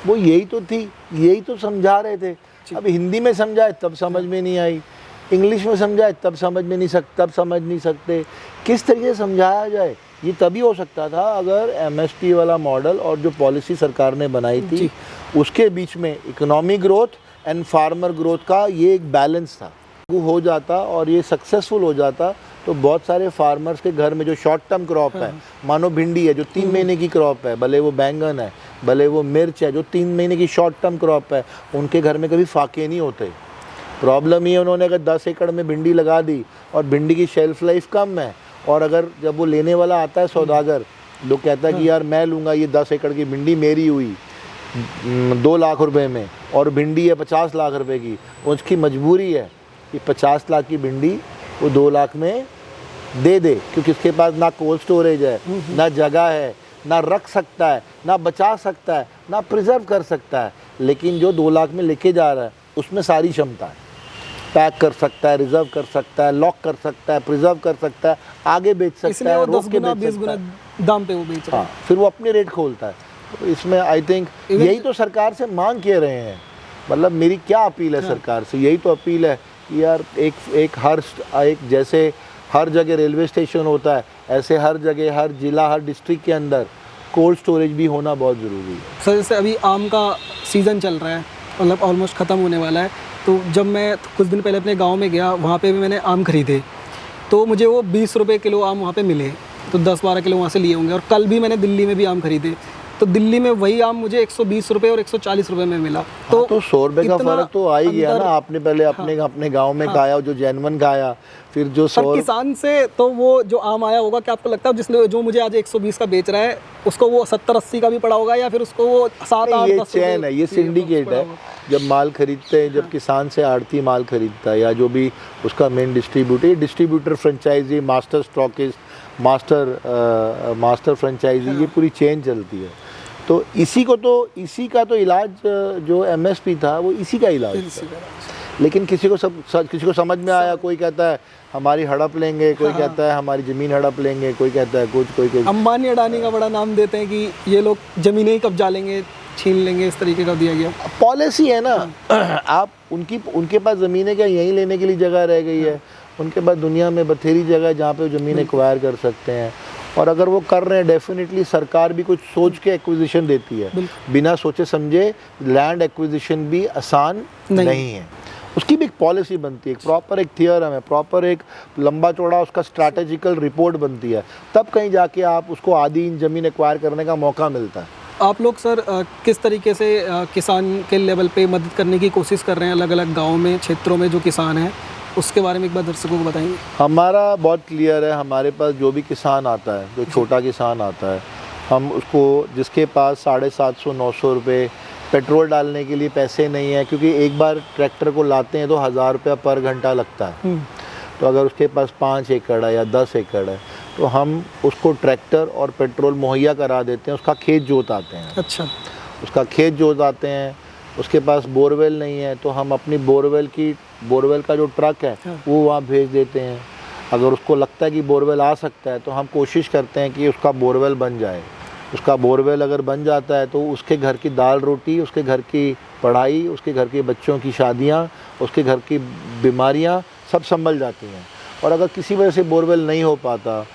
वो यही तो थी, यही तो समझा रहे थे। अब हिंदी में समझाए तब समझ में नहीं आई, इंग्लिश में समझाए तब समझ नहीं सकते। किस तरीके से समझाया जाए? ये तभी हो सकता था अगर MSP वाला मॉडल और जो पॉलिसी सरकार ने बनाई थी उसके बीच में economic growth and farmer growth का ये एक बैलेंस था। हो जाता और ये सक्सेसफुल हो जाता तो बहुत सारे फार्मर्स के घर में जो शॉर्ट टर्म क्रॉप है, मानो भिंडी है जो 3 महीने की क्रॉप है, भले वो बैंगन है, भले वो मिर्च है जो 3 महीने की शॉर्ट टर्म क्रॉप है, उनके घर में कभी फाके नहीं होते। प्रॉब्लम ये उन्होंने अगर 10 एकड़ में भिंडी लगा दी और भिंडी की शेल्फ लाइफ कम है, और अगर जब वो लेने वाला आता है सौदागर, लोग कहता है कि यार मैं लूँगा ये 10 एकड़ की भिंडी मेरी हुई 2 लाख रुपए में, और भिंडी है 50 लाख रुपए की, उसकी मजबूरी है कि 50 लाख की भिंडी वो 2 लाख में दे दे, क्योंकि उसके पास ना कोल्ड स्टोरेज है, ना जगह है, ना रख सकता है, ना बचा सकता है, ना प्रिजर्व कर सकता है। लेकिन जो 2 लाख में लेके जा रहा है उसमें सारी क्षमता है, पैक कर सकता है, रिजर्व कर सकता है, लॉक कर सकता है, प्रिजर्व कर सकता है, आगे बेच सकता है, रोक के बेच सकता है, दाम पे वो बेच रहा है। हाँ, फिर वो अपने रेट खोलता है। तो इसमें आई थिंक यही तो सरकार से मांग किए रहे हैं। मतलब मेरी क्या अपील है सरकार से, यही तो अपील है कि यार एक जैसे हर जगह रेलवे स्टेशन होता है, ऐसे हर जगह, हर जिला, हर डिस्ट्रिक्ट के अंदर कोल्ड स्टोरेज भी होना बहुत ज़रूरी है। सर जैसे अभी आम का सीज़न चल रहा है, मतलब ऑलमोस्ट ख़त्म होने वाला है, तो जब मैं कुछ दिन पहले अपने गांव में गया, वहाँ पे भी मैंने आम खरीदे, तो मुझे वो 20 रुपये किलो आम वहाँ पे मिले, तो 10-12 किलो वहाँ से लिए होंगे। और कल भी मैंने दिल्ली में भी आम खरीदे, तो दिल्ली में वही आम मुझे 120 रुपये और 140 रुपये में मिला। तो 100 रुपये का फ़र्क तो आ ही गया ना। आपने पहले अपने गाँव में खाया, जो जैनवन खाया, फिर जो किसान से तो वो जो आम आया होगा, क्या आपको लगता है जिसने जो मुझे आज 120 का बेच रहा है उसको वो 70-80 का भी पड़ा होगा, या फिर उसको वो 7-8 ये चैन है, ये सिंडिकेट है। जब माल खरीदते हैं, जब किसान से आड़ती माल खरीदता है, या जो भी उसका main distributor franchisee, master stockist, master franchisee, ये पूरी चेन चलती है। तो इसी का तो इलाज जो MSP था वो इसी का इलाज था। लेकिन किसी को समझ में आया, कोई कहता है हमारी हड़प लेंगे, कोई कहता है हमारी ज़मीन हड़प लेंगे, कोई कहता है कुछ, कोई अंबानी अडानी का बड़ा नाम देते हैं कि ये लोग ज़मीनें ही कब्जा लेंगे, छीन लेंगे, इस तरीके का दिया गया पॉलिसी है ना। आप उनके पास ज़मीनें क्या यहीं लेने के लिए जगह रह गई है? उनके पास दुनिया में बथेरी जगह है जहाँ पे वो ज़मीन एक्वायर कर सकते हैं। और अगर वो कर रहे हैं, डेफिनेटली सरकार भी कुछ सोच के एक्विजिशन देती है। बिना सोचे समझे लैंड एक्विजिशन भी आसान नहीं है। उसकी भी एक पॉलिसी बनती है, प्रॉपर एक थियरम है, प्रॉपर एक लंबा चौड़ा उसका स्ट्रैटेजिकल रिपोर्ट बनती है, तब कहीं जाके आप उसको आधी ज़मीन एक्वायर करने का मौका मिलता है। आप लोग सर किस तरीके से किसान के लेवल पे मदद करने की कोशिश कर रहे हैं अलग अलग गाँव में, क्षेत्रों में जो किसान हैं, उसके बारे में एक बार दर्शकों को बताएंगे? हमारा बहुत क्लियर है। हमारे पास जो भी किसान आता है, जो छोटा किसान आता है, हम उसको, जिसके पास 750-900 रुपये पेट्रोल डालने के लिए पैसे नहीं है, क्योंकि एक बार ट्रैक्टर को लाते हैं तो 1000 रुपया पर घंटा लगता है। तो अगर उसके पास 5 एकड़ है या 10 एकड़ है, तो हम उसको ट्रैक्टर और पेट्रोल मुहैया करा देते हैं, उसका खेत जोताते हैं। अच्छा। उसका खेत जोताते हैं। उसके पास बोरवेल नहीं है तो हम अपनी बोरवेल का जो ट्रक है वो वहाँ भेज देते हैं। अगर उसको लगता है कि बोरवेल आ सकता है तो हम कोशिश करते हैं कि उसका बोरवेल बन जाए। उसका बोरवेल अगर बन जाता है तो उसके घर की दाल रोटी, उसके घर की पढ़ाई, उसके घर के बच्चों की शादियाँ, उसके घर की बीमारियाँ सब संभल जाती हैं। और अगर किसी वजह से बोरवेल नहीं हो पाता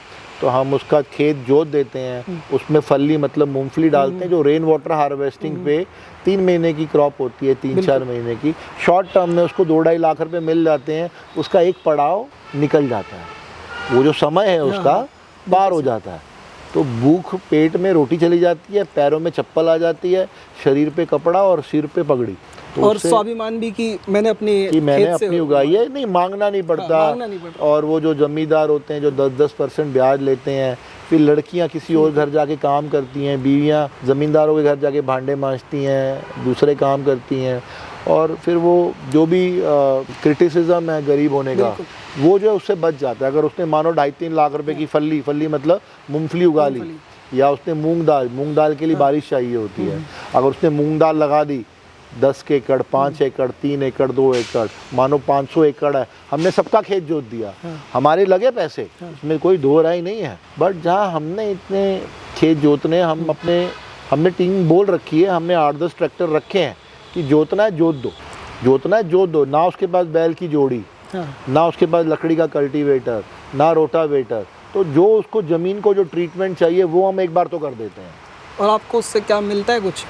तो हम उसका खेत जोत देते हैं, उसमें फली मतलब मूंगफली डालते हैं, जो रेन वाटर हार्वेस्टिंग पे 3 महीने की क्रॉप होती है, 3-4 महीने की। शॉर्ट टर्म में उसको 2-2.5 लाख रुपए मिल जाते हैं, उसका एक पड़ाव निकल जाता है, वो जो समय है उसका पार हो जाता है। तो भूख पेट में रोटी चली जाती है, पैरों में चप्पल आ जाती है, शरीर पे कपड़ा और सिर पे पगड़ी। तो और स्वाभिमान भी कि मैंने अपनी उगाई है, नहीं मांगना नहीं पड़ता। और वो जो जमींदार होते हैं जो 10% ब्याज लेते हैं, फिर लड़कियां किसी और घर जाके काम करती हैं, बीवियां ज़मींदारों के घर जाके भांडे मांजती हैं, दूसरे काम करती हैं, और फिर वो जो भी क्रिटिसिज्म है गरीब होने का, वो जो है उससे बच जाता है। अगर उसने मानो 2.5-3 लाख रुपए की फली मतलब मूंगफली उगा ली, या उसने मूंग दाल के लिए बारिश चाहिए होती है, अगर उसने मूंग दाल लगा दी 10 एकड़, 5 एकड़, 3 एकड़, 2 एकड़, मानो 500 एकड़ है, हमने सबका खेत जोत दिया, हमारे लगे पैसे, उसमें कोई दो राय नहीं है। बट जहाँ हमने इतने खेत जोतने, हमने टीम बोल रखी है, हमने 8-10 ट्रैक्टर रखे हैं कि जोतना है जोत दो, जोतना है जोत दो। ना उसके पास बैल की जोड़ी, ना उसके पास लकड़ी का कल्टीवेटर, ना रोटावेटर, तो जो उसको ज़मीन को जो ट्रीटमेंट चाहिए वो हम एक बार तो कर देते हैं। और आपको उससे क्या मिलता है कुछ?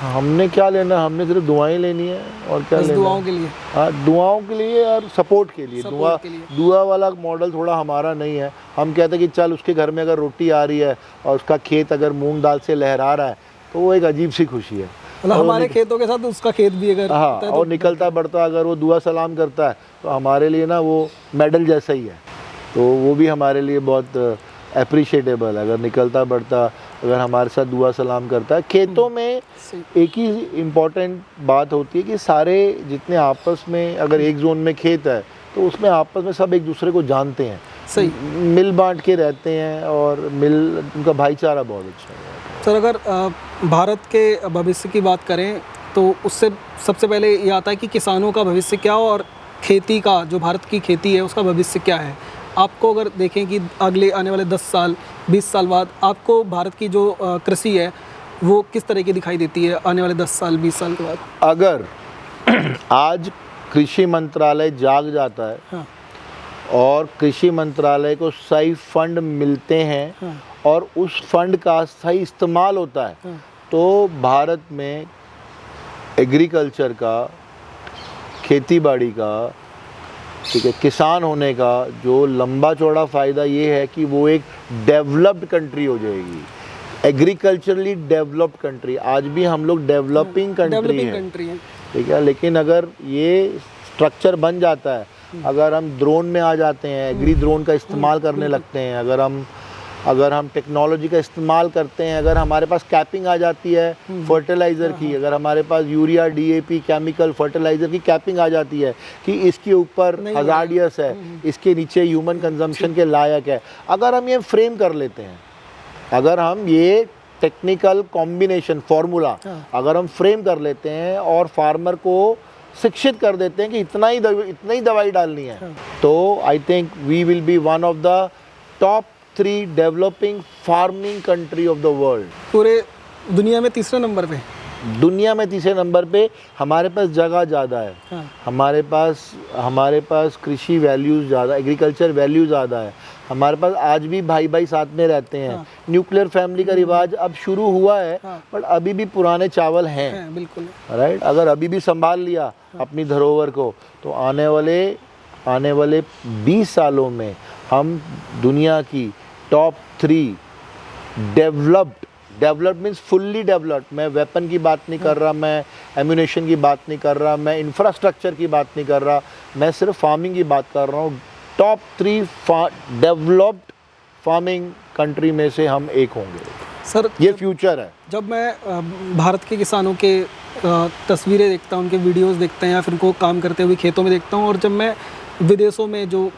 हमने क्या लेना, हमने सिर्फ दुआएं लेनी है और क्या बस लेना। दुआओं के लिए। हाँ, दुआओं के लिए और सपोर्ट के लिए। दुआ के लिए। दुआ वाला मॉडल थोड़ा हमारा नहीं है। हम कहते हैं कि चल उसके घर में अगर रोटी आ रही है और उसका खेत अगर मूंग दाल से लहरा रहा है तो वो एक अजीब सी खुशी है। मतलब हमारे खेतों के साथ उसका खेत भी अगर हाँ, होता है और निकलता बढ़ता अगर वो दुआ सलाम करता है तो हमारे लिए ना वो मेडल जैसा ही है। तो वो भी हमारे लिए बहुत अप्रिशिएटेबल है। अगर निकलता बढ़ता अगर हमारे साथ दुआ सलाम करता है। खेतों में एक ही इम्पॉर्टेंट बात होती है कि सारे जितने आपस में अगर एक जोन में खेत है तो उसमें आपस में सब एक दूसरे को जानते हैं, सही मिल बांट के रहते हैं और उनका भाईचारा बहुत अच्छा है। सर, अगर भारत के भविष्य की बात करें तो उससे सबसे पहले ये आता है कि किसानों का भविष्य क्या हो और खेती का, जो भारत की खेती है उसका भविष्य क्या है। आपको अगर देखें कि अगले आने वाले 10 साल 20 साल बाद आपको भारत की जो कृषि है वो किस तरह की दिखाई देती है आने वाले 10 साल 20 साल के बाद? अगर आज कृषि मंत्रालय जाग जाता है, हाँ, और कृषि मंत्रालय को सही फंड मिलते हैं, हाँ, और उस फंड का सही इस्तेमाल होता है, हाँ, तो भारत में एग्रीकल्चर का, खेतीबाड़ी का, ठीक है, किसान होने का जो लंबा चौड़ा फ़ायदा ये है कि वो एक डेवलप्ड कंट्री हो जाएगी, एग्रीकल्चरली डेवलप्ड कंट्री। आज भी हम लोग डेवलपिंग कंट्री है, ठीक है, लेकिन अगर ये स्ट्रक्चर बन जाता है, अगर हम ड्रोन में आ जाते हैं, एग्री ड्रोन का इस्तेमाल करने लगते हैं, अगर हम टेक्नोलॉजी का इस्तेमाल करते हैं, अगर हमारे पास कैपिंग आ जाती है फर्टिलाइज़र की, अगर हमारे पास यूरिया DAP केमिकल फर्टिलाइज़र की कैपिंग आ जाती है कि इसके ऊपर हज़ार्डियस है, इसके नीचे ह्यूमन कंजम्पशन के लायक है, अगर हम ये फ्रेम कर लेते हैं, अगर हम ये टेक्निकल कॉम्बिनेशन फार्मूला अगर हम फ्रेम कर लेते हैं और फार्मर को शिक्षित कर देते हैं कि इतना ही दवाई डालनी है, तो I think we will be one of the top 3 developing farming country of the world. पूरे दुनिया में तीसरे नंबर पे। दुनिया में तीसरे नंबर पे। हमारे पास जगह ज़्यादा है, हाँ, हमारे पास कृषि वैल्यूज़ ज़्यादा, एग्रीकल्चर वैल्यू ज़्यादा है, हमारे पास आज भी भाई भाई साथ में रहते हैं। हाँ, न्यूक्लियर फैमिली का रिवाज अब शुरू हुआ है, हाँ, बट अभी भी पुराने चावल हैं, बिल्कुल, राइट। अगर अभी भी संभाल लिया अपनी धरोहर को तो आने वाले 20 सालों में हम दुनिया की top 3 developed means fully developed. मैं वेपन की बात नहीं कर रहा, मैं एम्यूनेशन की बात नहीं कर रहा, मैं इंफ्रास्ट्रक्चर की बात नहीं कर रहा, मैं सिर्फ फार्मिंग की बात कर रहा हूँ। टॉप 3 डेवलप्ड फार्मिंग कंट्री में से हम एक होंगे सर। ये फ्यूचर है। जब मैं भारत के किसानों के तस्वीरें देखता हूँ, उनके वीडियोस देखते हैं या फिर उनको काम करते हुए खेतों में देखता हूँ, और जब मैं विदेशों में जो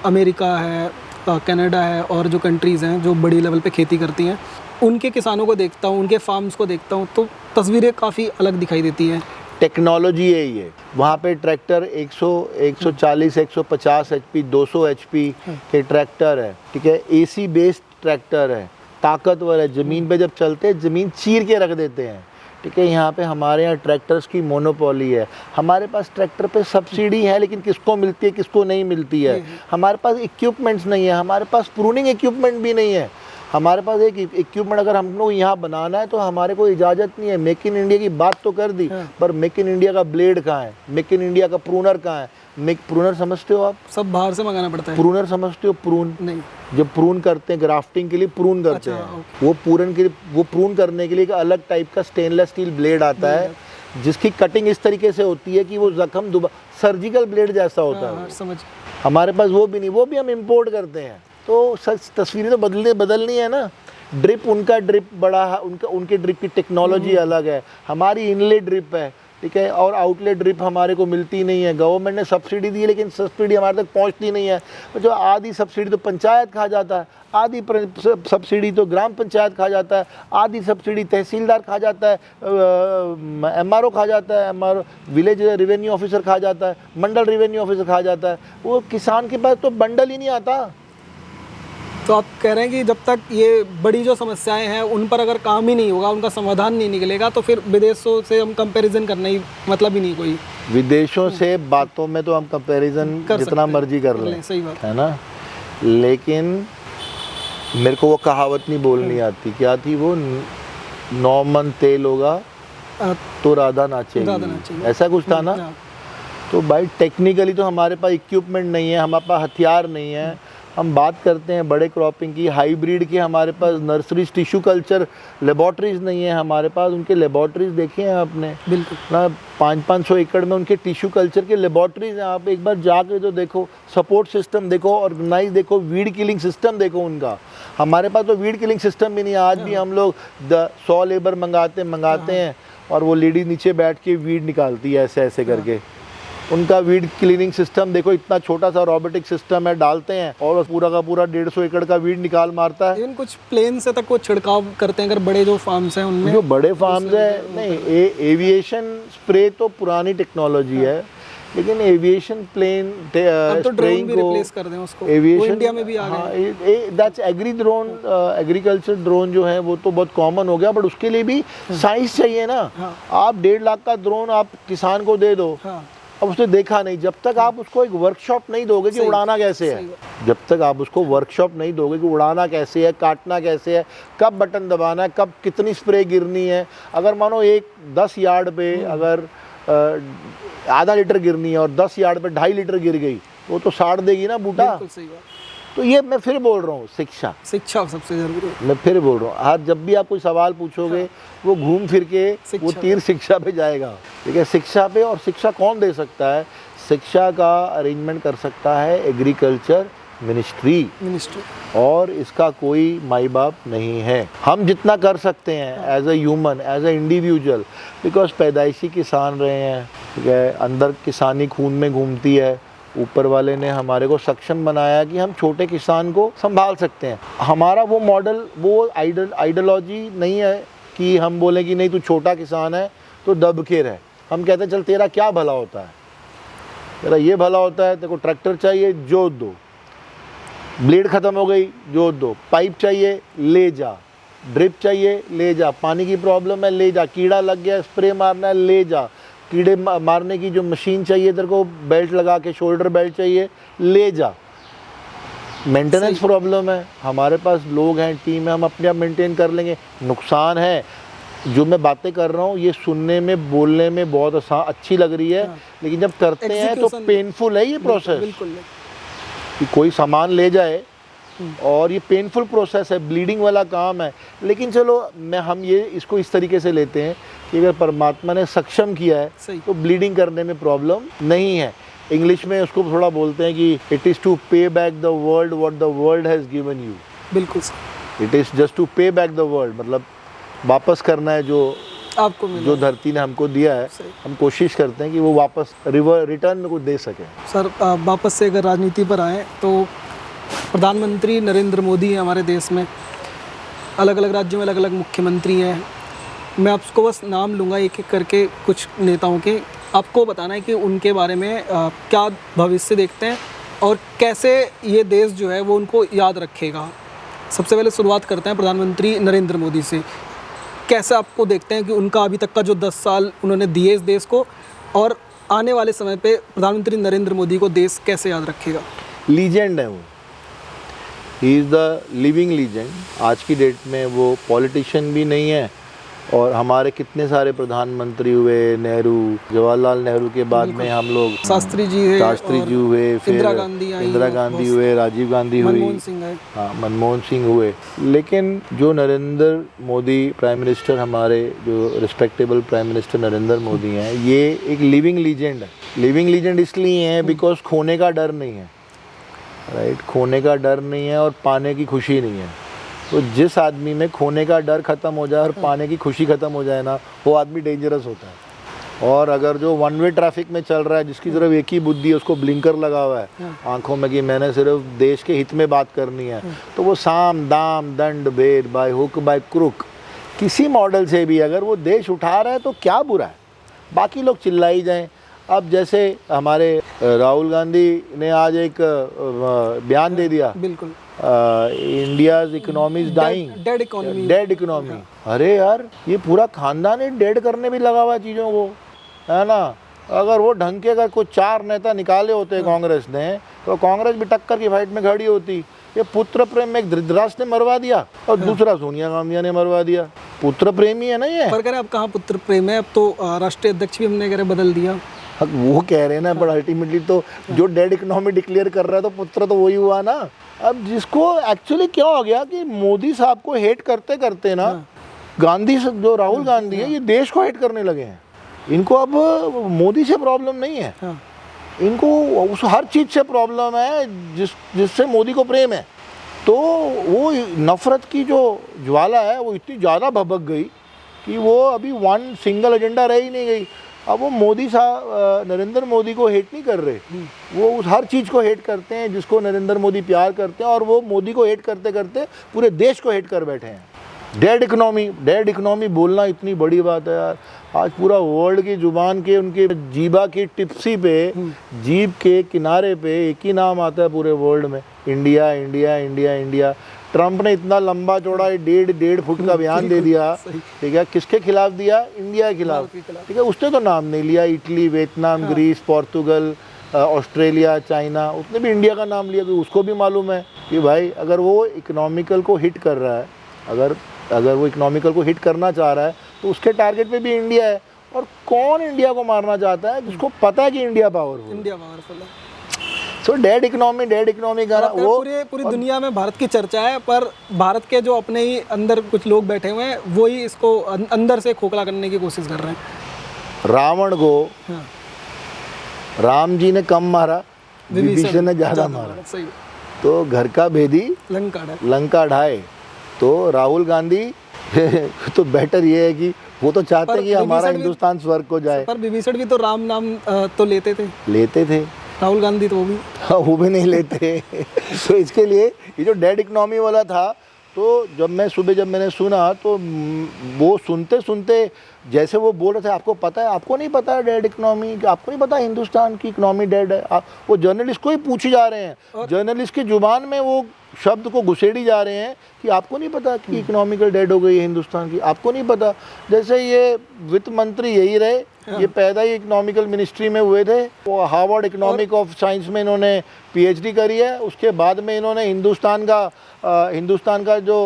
अमेरिका है, कनाडा है और जो कंट्रीज़ हैं जो बड़ी लेवल पे खेती करती हैं, उनके किसानों को देखता हूँ, उनके फार्म्स को देखता हूँ, तो तस्वीरें काफ़ी अलग दिखाई देती हैं। टेक्नोलॉजी है ये। वहाँ पे ट्रैक्टर 140 150 HP 200 HP के ट्रैक्टर है, ठीक है, AC बेस्ड ट्रैक्टर है, ताकतवर है, ज़मीन पे जब चलते हैं ज़मीन चीर के रख देते हैं, ठीक है। यहाँ पे हमारे यहाँ ट्रैक्टर्स की मोनोपोली है। हमारे पास ट्रैक्टर पे सब्सिडी है लेकिन किसको मिलती है किसको नहीं मिलती है। हमारे पास इक्विपमेंट्स नहीं है, हमारे पास प्रूनिंग इक्विपमेंट भी नहीं है। हमारे पास एक इक्विपमेंट अगर हमको यहाँ बनाना है तो हमारे को इजाज़त नहीं है। मेक इन इंडिया की बात तो कर दी, पर मेक इन इंडिया का ब्लेड कहाँ है, मेक इन इंडिया का प्रूनर कहाँ है। प्रूनर समझते हो आप? सब बाहर से मंगाना पड़ता है। प्रूनर समझते हो? प्रून नहीं, जब प्रून करते हैं ग्राफ्टिंग के लिए प्रून करते हैं, वो प्रून करने के लिए एक अलग टाइप का स्टेनलेस स्टील ब्लेड आता है जिसकी कटिंग इस तरीके से होती है कि वो जख्म सर्जिकल ब्लेड जैसा होता है। समझ। हमारे पास वो भी नहीं, वो भी हम इम्पोर्ट करते हैं। तो सच तस्वीरें तो बदलनी है ना। ड्रिप, उनका ड्रिप बड़ा है, उनके ड्रिप की टेक्नोलॉजी अलग है, हमारी इनलेट ड्रिप है, ठीक है, और आउटलेट ड्रिप हमारे को मिलती नहीं है। गवर्नमेंट ने सब्सिडी दी है लेकिन सब्सिडी हमारे तक पहुंचती नहीं है। जो आधी सब्सिडी तो पंचायत खा जाता है, आधी सब्सिडी तो ग्राम पंचायत खा जाता है, आधी सब्सिडी तहसीलदार खा जाता है, MRO खा जाता है, MRO विलेज रेवेन्यू ऑफिसर खा जाता है, मंडल रेवेन्यू ऑफिसर खा जाता है। वो किसान के पास तो बंडल ही नहीं आता। तो आप कह रहे हैं कि जब तक ये बड़ी जो समस्याएं हैं उन पर अगर काम ही नहीं होगा, उनका समाधान नहीं निकलेगा, तो फिर विदेशों से हम कंपैरिजन करना ही मतलब ही नहीं कोई। विदेशों से बातों में तो हम कंपैरिजन जितना मर्जी कर लें, सही बात है ना, लेकिन मेरे को वो कहावत नहीं बोलनी आती। क्या थी वो? 9 मन तेल होगा तो राधा राधा नाचेगी, नाचेगी। ऐसा कुछ था ना। हाँ, तो भाई टेक्निकली तो हमारे पास इक्विपमेंट नहीं है, हमारे पास हथियार नहीं है। हम बात करते हैं बड़े क्रॉपिंग की, हाइब्रिड की, हमारे पास नर्सरीज, टिश्यू कल्चर लेबॉर्ट्रीज नहीं है हमारे पास। उनके लेबॉर्ट्रीज देखे हैं आपने बिल्कुल ना, 500-500 एकड़ में उनके टिश्यू कल्चर के लेबॉर्ट्रीज हैं। आप एक बार जाके तो देखो, सपोर्ट सिस्टम देखो, ऑर्गेनाइज देखो, वीड किलिंग सिस्टम देखो उनका। हमारे पास तो वीड किलिंग सिस्टम भी नहीं है। आज भी हम लोग 100 लेबर मंगाते हैं और वो लेडी नीचे बैठ के वीड निकालती है ऐसे ऐसे करके। उनका वीड क्लीनिंग सिस्टम देखो, इतना छोटा सा रोबोटिक सिस्टम है, डालते हैं और पूरा का पूरा 150 एकड़ का वीड निकाल मारता है। इवन कुछ प्लेन से तक वो छिड़काव करते हैं, अगर बड़े जो फार्म्स हैं उनमें। जो बड़े फार्म्स है नहीं, एविएशन स्प्रे तो पुरानी टेक्नोलॉजी है, लेकिन एविएशन प्लेन अब तो ड्रोन भी रिप्लेस कर दें उसको, वो एविएशन इंडिया में भी आ गए। That's agri drone, agriculture drone जो है वो तो बहुत कॉमन हो गया, बट उसके लिए भी साइंस चाहिए ना। आप 1.5 लाख का ड्रोन आप किसान को दे दो, अब उसने देखा नहीं, जब तक आप उसको एक वर्कशॉप नहीं दोगे कि उड़ाना कैसे है, जब तक आप उसको वर्कशॉप नहीं दोगे कि उड़ाना कैसे है, काटना कैसे है, कब बटन दबाना है, कब कितनी स्प्रे गिरनी है। अगर मानो 10 यार्ड पे अगर आधा लीटर गिरनी है और 10 यार्ड पे 2.5 लीटर गिर गई, वो तो साड़ देगी ना बूटा। बिल्कुल सही बात। तो ये मैं फिर बोल रहा हूँ, शिक्षा सबसे जरूरी है। मैं फिर बोल रहा हूँ, हर जब भी आप कोई सवाल पूछोगे वो घूम फिर के वो तीर शिक्षा पे जाएगा। ठीक है, शिक्षा पे। और शिक्षा कौन दे सकता है? शिक्षा का अरेंजमेंट कर सकता है एग्रीकल्चर मिनिस्ट्री, और इसका कोई माई बाप नहीं है। हम जितना कर सकते हैं as a human, as a individual, because पैदाइशी किसान रहे हैं, ठीक है, अंदर किसानी खून में घूमती है। ऊपर वाले ने हमारे को सक्षम बनाया कि हम छोटे किसान को संभाल सकते हैं। हमारा वो मॉडल, वो आइडियोलॉजी नहीं है कि हम बोलें कि नहीं तू छोटा किसान है तो दब के रह। हम कहते हैं चल तेरा क्या भला होता है, तेरा ये भला होता है, तेरे को ट्रैक्टर चाहिए जोत दो, ब्लेड ख़त्म हो गई जोत दो, पाइप चाहिए ले जा, ड्रिप चाहिए ले जा, पानी की प्रॉब्लम है ले जा, कीड़ा लग गया स्प्रे मारना है ले जा, कीड़े मारने की जो मशीन चाहिए तेरे को, बेल्ट लगा के शोल्डर बेल्ट चाहिए ले जा। मेंटेनेंस प्रॉब्लम है, हमारे पास लोग हैं, टीम है, हम अपने आप मेंटेन कर लेंगे। नुकसान है, जो मैं बातें कर रहा हूँ ये सुनने में बोलने में बहुत अच्छी लग रही है, लेकिन जब करते हैं तो पेनफुल है ये प्रोसेस। बिल्कुल कि कोई सामान ले जाए और ये पेनफुल प्रोसेस है, ब्लीडिंग वाला काम है। लेकिन चलो हम ये इसको इस तरीके से लेते हैं कि अगर परमात्मा ने सक्षम किया है तो ब्लीडिंग करने में प्रॉब्लम नहीं है। इंग्लिश में उसको थोड़ा बोलते हैं कि इट इज़ टू पे back the world what the world has given you. बिल्कुल, इट इज़ जस्ट टू पे बैक द वर्ल्ड, मतलब वापस करना है जो आपको जो धरती ने हमको दिया है। हम कोशिश करते हैं कि वो वापस रिटर्न को दे सकें। सर वापस से अगर राजनीति पर आएँ तो प्रधानमंत्री नरेंद्र मोदी हैं हमारे देश में, अलग अलग राज्यों में अलग अलग मुख्यमंत्री हैं। मैं आपको बस नाम लूँगा एक एक करके कुछ नेताओं के, आपको बताना है कि उनके बारे में क्या भविष्य देखते हैं और कैसे ये देश जो है वो उनको याद रखेगा। सबसे पहले शुरुआत करते हैं प्रधानमंत्री नरेंद्र मोदी से। कैसे आपको देखते हैं कि उनका अभी तक का जो 10 साल उन्होंने दिए इस देश को, और आने वाले समय पे प्रधानमंत्री नरेंद्र मोदी को देश कैसे याद रखेगा? लीजेंड है वो, he is the living legend. आज की डेट में वो पॉलिटिशियन भी नहीं है, और हमारे कितने सारे प्रधानमंत्री हुए, नेहरू, जवाहरलाल नेहरू के बाद में हम लोग शास्त्री जी हुए, फिर इंदिरा गांधी हुए, राजीव गांधी हुई, मनमोहन सिंह हुए। लेकिन जो नरेंद्र मोदी प्राइम मिनिस्टर, हमारे जो respectable prime minister Narendra Modi हैं, ये एक लिविंग लीजेंड है। लिविंग लीजेंड इसलिए है बिकॉज खोने का डर नहीं है, राइट, खोने का डर नहीं है और पाने की खुशी नहीं है। तो जिस आदमी में खोने का डर ख़त्म हो जाए और पाने की खुशी ख़त्म हो जाए ना, वो आदमी डेंजरस होता है। और अगर जो वन वे ट्रैफिक में चल रहा है, जिसकी सिर्फ एक ही बुद्धि है, उसको ब्लिंकर लगा हुआ है आंखों में कि मैंने सिर्फ देश के हित में बात करनी है, तो वो साम दाम दंड भेद, बाय हुक बाय क्रुक, किसी मॉडल से भी अगर वो देश उठा रहा है तो क्या बुरा है, बाकी लोग चिल्लाई जाएं। अब जैसे हमारे राहुल गांधी ने आज एक बयान दे दिया, बिल्कुल, India's economy is dying, dead economy. अरे यार, ये पूरा खानदान ही डेड करने भी लगा हुआ चीज़ों को, है ना। अगर वो ढंग के अगर कुछ 4 नेता निकाले होते कांग्रेस ने, तो कांग्रेस भी टक्कर की फाइट में खड़ी होती। ये पुत्र प्रेम में एक धृतराष्ट्र ने मरवा दिया और दूसरा सोनिया गांधी ने मरवा दिया। पुत्र प्रेमी है ना ये। पर करें अब कहाँ पुत्र प्रेम है, अब तो राष्ट्रीय अध्यक्ष भी हमने कह बदल दिया। वो कह रहे हैं ना, बट अल्टीमेटली तो जो डेड इकोनॉमी डिक्लेयर कर रहा है तो पुत्र तो वही हुआ ना। अब जिसको एक्चुअली क्या हो गया कि मोदी साहब को हेट करते करते ना, गांधी जो राहुल गांधी है, ये देश को हेट करने लगे हैं। इनको अब मोदी से प्रॉब्लम नहीं है, इनको उस हर चीज़ से प्रॉब्लम है जिससे मोदी को प्रेम है। तो वो नफ़रत की जो ज्वाला है वो इतनी ज़्यादा भभक गई कि वो अभी वन सिंगल एजेंडा रह ही नहीं गई। अब वो मोदी साहब नरेंद्र मोदी को हेट नहीं कर रहे, वो उस हर चीज़ को हेट करते हैं जिसको नरेंद्र मोदी प्यार करते हैं, और वो मोदी को हेट करते करते पूरे देश को हेट कर बैठे हैं। डेड इकोनॉमी बोलना इतनी बड़ी बात है यार। आज पूरा वर्ल्ड की जुबान के उनके जीभा की टिप्सी पे, जीभ के किनारे पे एक ही नाम आता है पूरे वर्ल्ड में, India India India India. Trump ने इतना लंबा चौड़ा 1.5 फुट का बयान दे दिया, ठीक है, किसके खिलाफ दिया? इंडिया के खिलाफ, ठीक है। उसने तो नाम नहीं लिया, Italy, Vietnam, Greece, Portugal, Australia, China, उसने भी इंडिया का नाम लिया, क्योंकि उसको भी मालूम है कि भाई अगर वो इकोनॉमिकल को हिट कर रहा है, अगर वो इकोनॉमिकल को हिट करना चाह रहा है तो उसके टारगेट पे भी इंडिया है। और कौन इंडिया को मारना चाहता है? जिसको पता है कि इंडिया पावरफुल है। सो डेड इकोनॉमी का वो पूरी दुनिया में भारत की चर्चा है, पर भारत के जो अपने ही अंदर कुछ लोग बैठे हुए हैं वो ही इसको अंदर से खोखला करने की कोशिश कर रहे हैं। रावण को राम जी ने कम मारा, विभीषण ने ज़्यादा मारा। सही। तो घर का भेदी लंका ढाए। तो राहुल गांधी तो बेटर ये है कि वो तो चाहते हैं कि हमारा हिंदुस्तान स्वर्ग को जाए। पर विभीषण भी तो राम नाम तो लेते थे। राहुल गांधी तो वो भी नहीं लेते। तो इसके लिए ये जो डेड इकोनॉमी वाला था, तो जब मैंने सुना तो वो सुनते जैसे वो बोल रहे थे, आपको पता है, आपको नहीं पता है डेड इकोनॉमी, आपको नहीं पता हिंदुस्तान की इकोनॉमी डेड है। वो जर्नलिस्ट को ही पूछे जा रहे हैं, जर्नलिस्ट की जुबान में वो शब्द को घुसेड़ी जा रहे हैं कि आपको नहीं पता कि इकोनॉमिकल डेड हो गई है हिंदुस्तान की, आपको नहीं पता। जैसे ये वित्त मंत्री यही रहे, ये पैदा ही इकोनॉमिकल मिनिस्ट्री में हुए थे। वो हार्वर्ड इकोनॉमिक ऑफ साइंस में इन्होंने पीएचडी करी है। उसके बाद में इन्होंने हिंदुस्तान का जो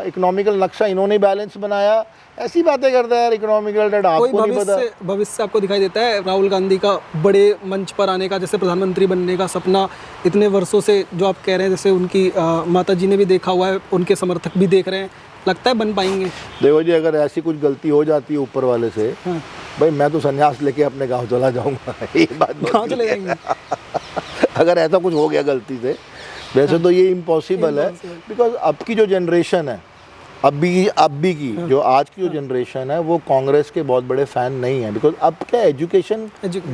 इकोनॉमिकल नक्शा इन्होंने बैलेंस बनाया। ऐसी बातें करता है यार, इकोनॉमिकल डेड आपको नहीं पता। भविष्य आपको दिखाई देता है राहुल गांधी का बड़े मंच पर आने का, जैसे प्रधानमंत्री बनने का सपना इतने वर्षों से जो आप कह रहे हैं, जैसे उनकी माता जी ने भी देखा हुआ है, उनके समर्थक भी देख रहे हैं, लगता है बन पाएंगे? देखो जी, अगर ऐसी कुछ गलती हो जाती है ऊपर वाले से, भाई मैं तो संन्यास लेके अपने गांव चला जाऊंगा। ये बात गांव चले जाएंगे अगर ऐसा कुछ हो गया गलती से। वैसे तो ये इम्पॉसिबल है, बिकॉज अब की जो जनरेशन है, अब भी की जो आज की जो जनरेशन है, वो कांग्रेस के बहुत बड़े फैन नहीं है। बिकॉज अब क्या एजुकेशन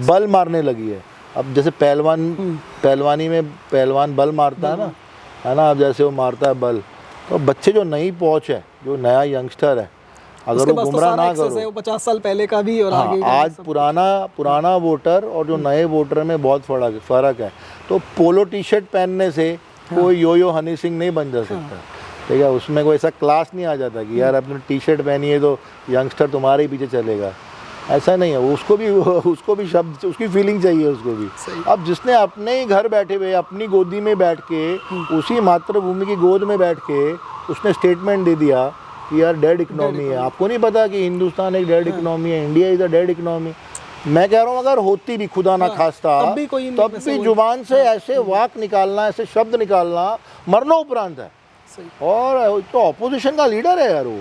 बल मारने लगी है। अब जैसे पहलवानी में पहलवान बल मारता है ना, अब जैसे वो मारता है बल। तो बच्चे जो नई पहुंच है, जो नया यंगस्टर है, अगर वो गुमराह ना करो, 50 साल पहले का भी और आगे आज पुराना वोटर और जो नए वोटर में बहुत फ़र्क है। तो पोलो टी शर्ट पहनने से कोई यो हनी सिंह नहीं बन जा सकता, ठीक है। उसमें कोई ऐसा क्लास नहीं आ जाता कि यार अपने टी शर्ट पहनी है तो यंगस्टर तुम्हारे ही पीछे चलेगा, ऐसा नहीं है। उसको भी शब्द, उसकी फीलिंग चाहिए उसको भी। अब जिसने अपने ही घर बैठे हुए अपनी गोदी में बैठ के, उसी मातृभूमि की गोद में बैठ के उसने स्टेटमेंट दे दिया कि यार डेड इकोनॉमी है। आपको नहीं पता कि हिंदुस्तान एक डेड इकोनॉमी है, India is a dead economy. मैं कह रहा हूँ अगर होती भी खुदा ना खास्ता, तब भी जुबान से ऐसे वाक निकालना, ऐसे शब्द निकालना मरणोपरांत है। और तो ऑपोजिशन का लीडर है यार वो,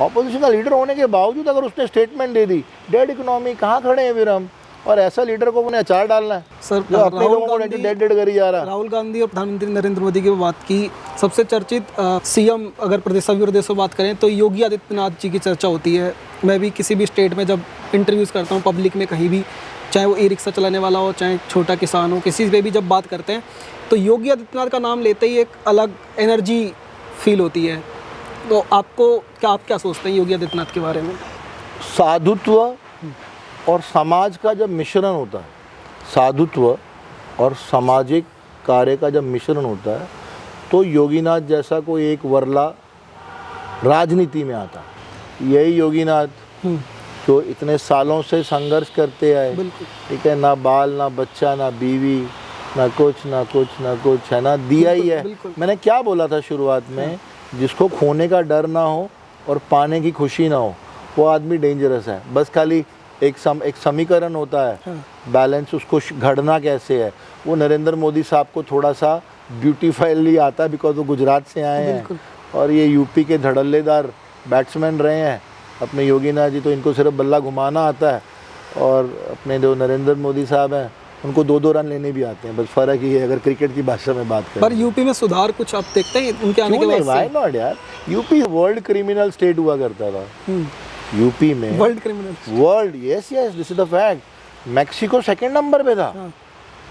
ऑपोजिशन का लीडर होने के बावजूद अगर उसने स्टेटमेंट दे दी डेड इकोनॉमी, कहाँ खड़े हैं फिर हम? और ऐसा लीडर को उन्हें अचार डालना है सर। जो अपने लोगों को डेड करी जा रहा है। राहुल गांधी और प्रधानमंत्री नरेंद्र मोदी की बात की, सबसे चर्चित सीएम अगर सभी प्रदेशों बात करें तो योगी आदित्यनाथ जी की चर्चा होती है। मैं भी किसी भी स्टेट में जब इंटरव्यूज़ करता हूँ, पब्लिक में कहीं भी, चाहे वो ई रिक्शा चलाने वाला हो, चाहे छोटा किसान हो, किसी पे भी जब बात करते हैं तो योगी आदित्यनाथ का नाम लेते ही एक अलग एनर्जी फील होती है। तो आप क्या सोचते हैं योगी आदित्यनाथ के बारे में? साधुत्व और समाज का जब मिश्रण होता है, साधुत्व और सामाजिक कार्य का जब मिश्रण होता है, तो योगीनाथ जैसा कोई एक वरला राजनीति में आता है। यही योगीनाथ जो इतने सालों से संघर्ष करते आए, ठीक है, ना बाल, ना बच्चा, ना बीवी, ना कुछ है ना, दिया ही है। मैंने क्या बोला था शुरुआत में, जिसको खोने का डर ना हो और पाने की खुशी ना हो, वो आदमी डेंजरस है। बस खाली एक समीकरण होता है, बैलेंस, उसको घड़ना कैसे है, वो नरेंद्र मोदी साहब को थोड़ा सा ब्यूटीफाइली आता है, बिकॉज वो गुजरात से आए हैं और ये यूपी के धड़ल्लेदार बैट्समैन रहे हैं। अपने योगीनाथ जी तो इनको सिर्फ बल्ला घुमाना आता है, और अपने जो नरेंद्र मोदी साहब हैं उनको 2-2 रन लेने भी आते हैं। बस फ़र्क ये है अगर क्रिकेट की भाषा में बात करें। पर यूपी में सुधार कुछ आप देखते हैं उनके आने के बाद? व्हाई नॉट यार, यूपी वर्ल्ड क्रिमिनल स्टेट हुआ करता था। यूपी में world criminal, world, yes this is the fact. Mexico second number पे था,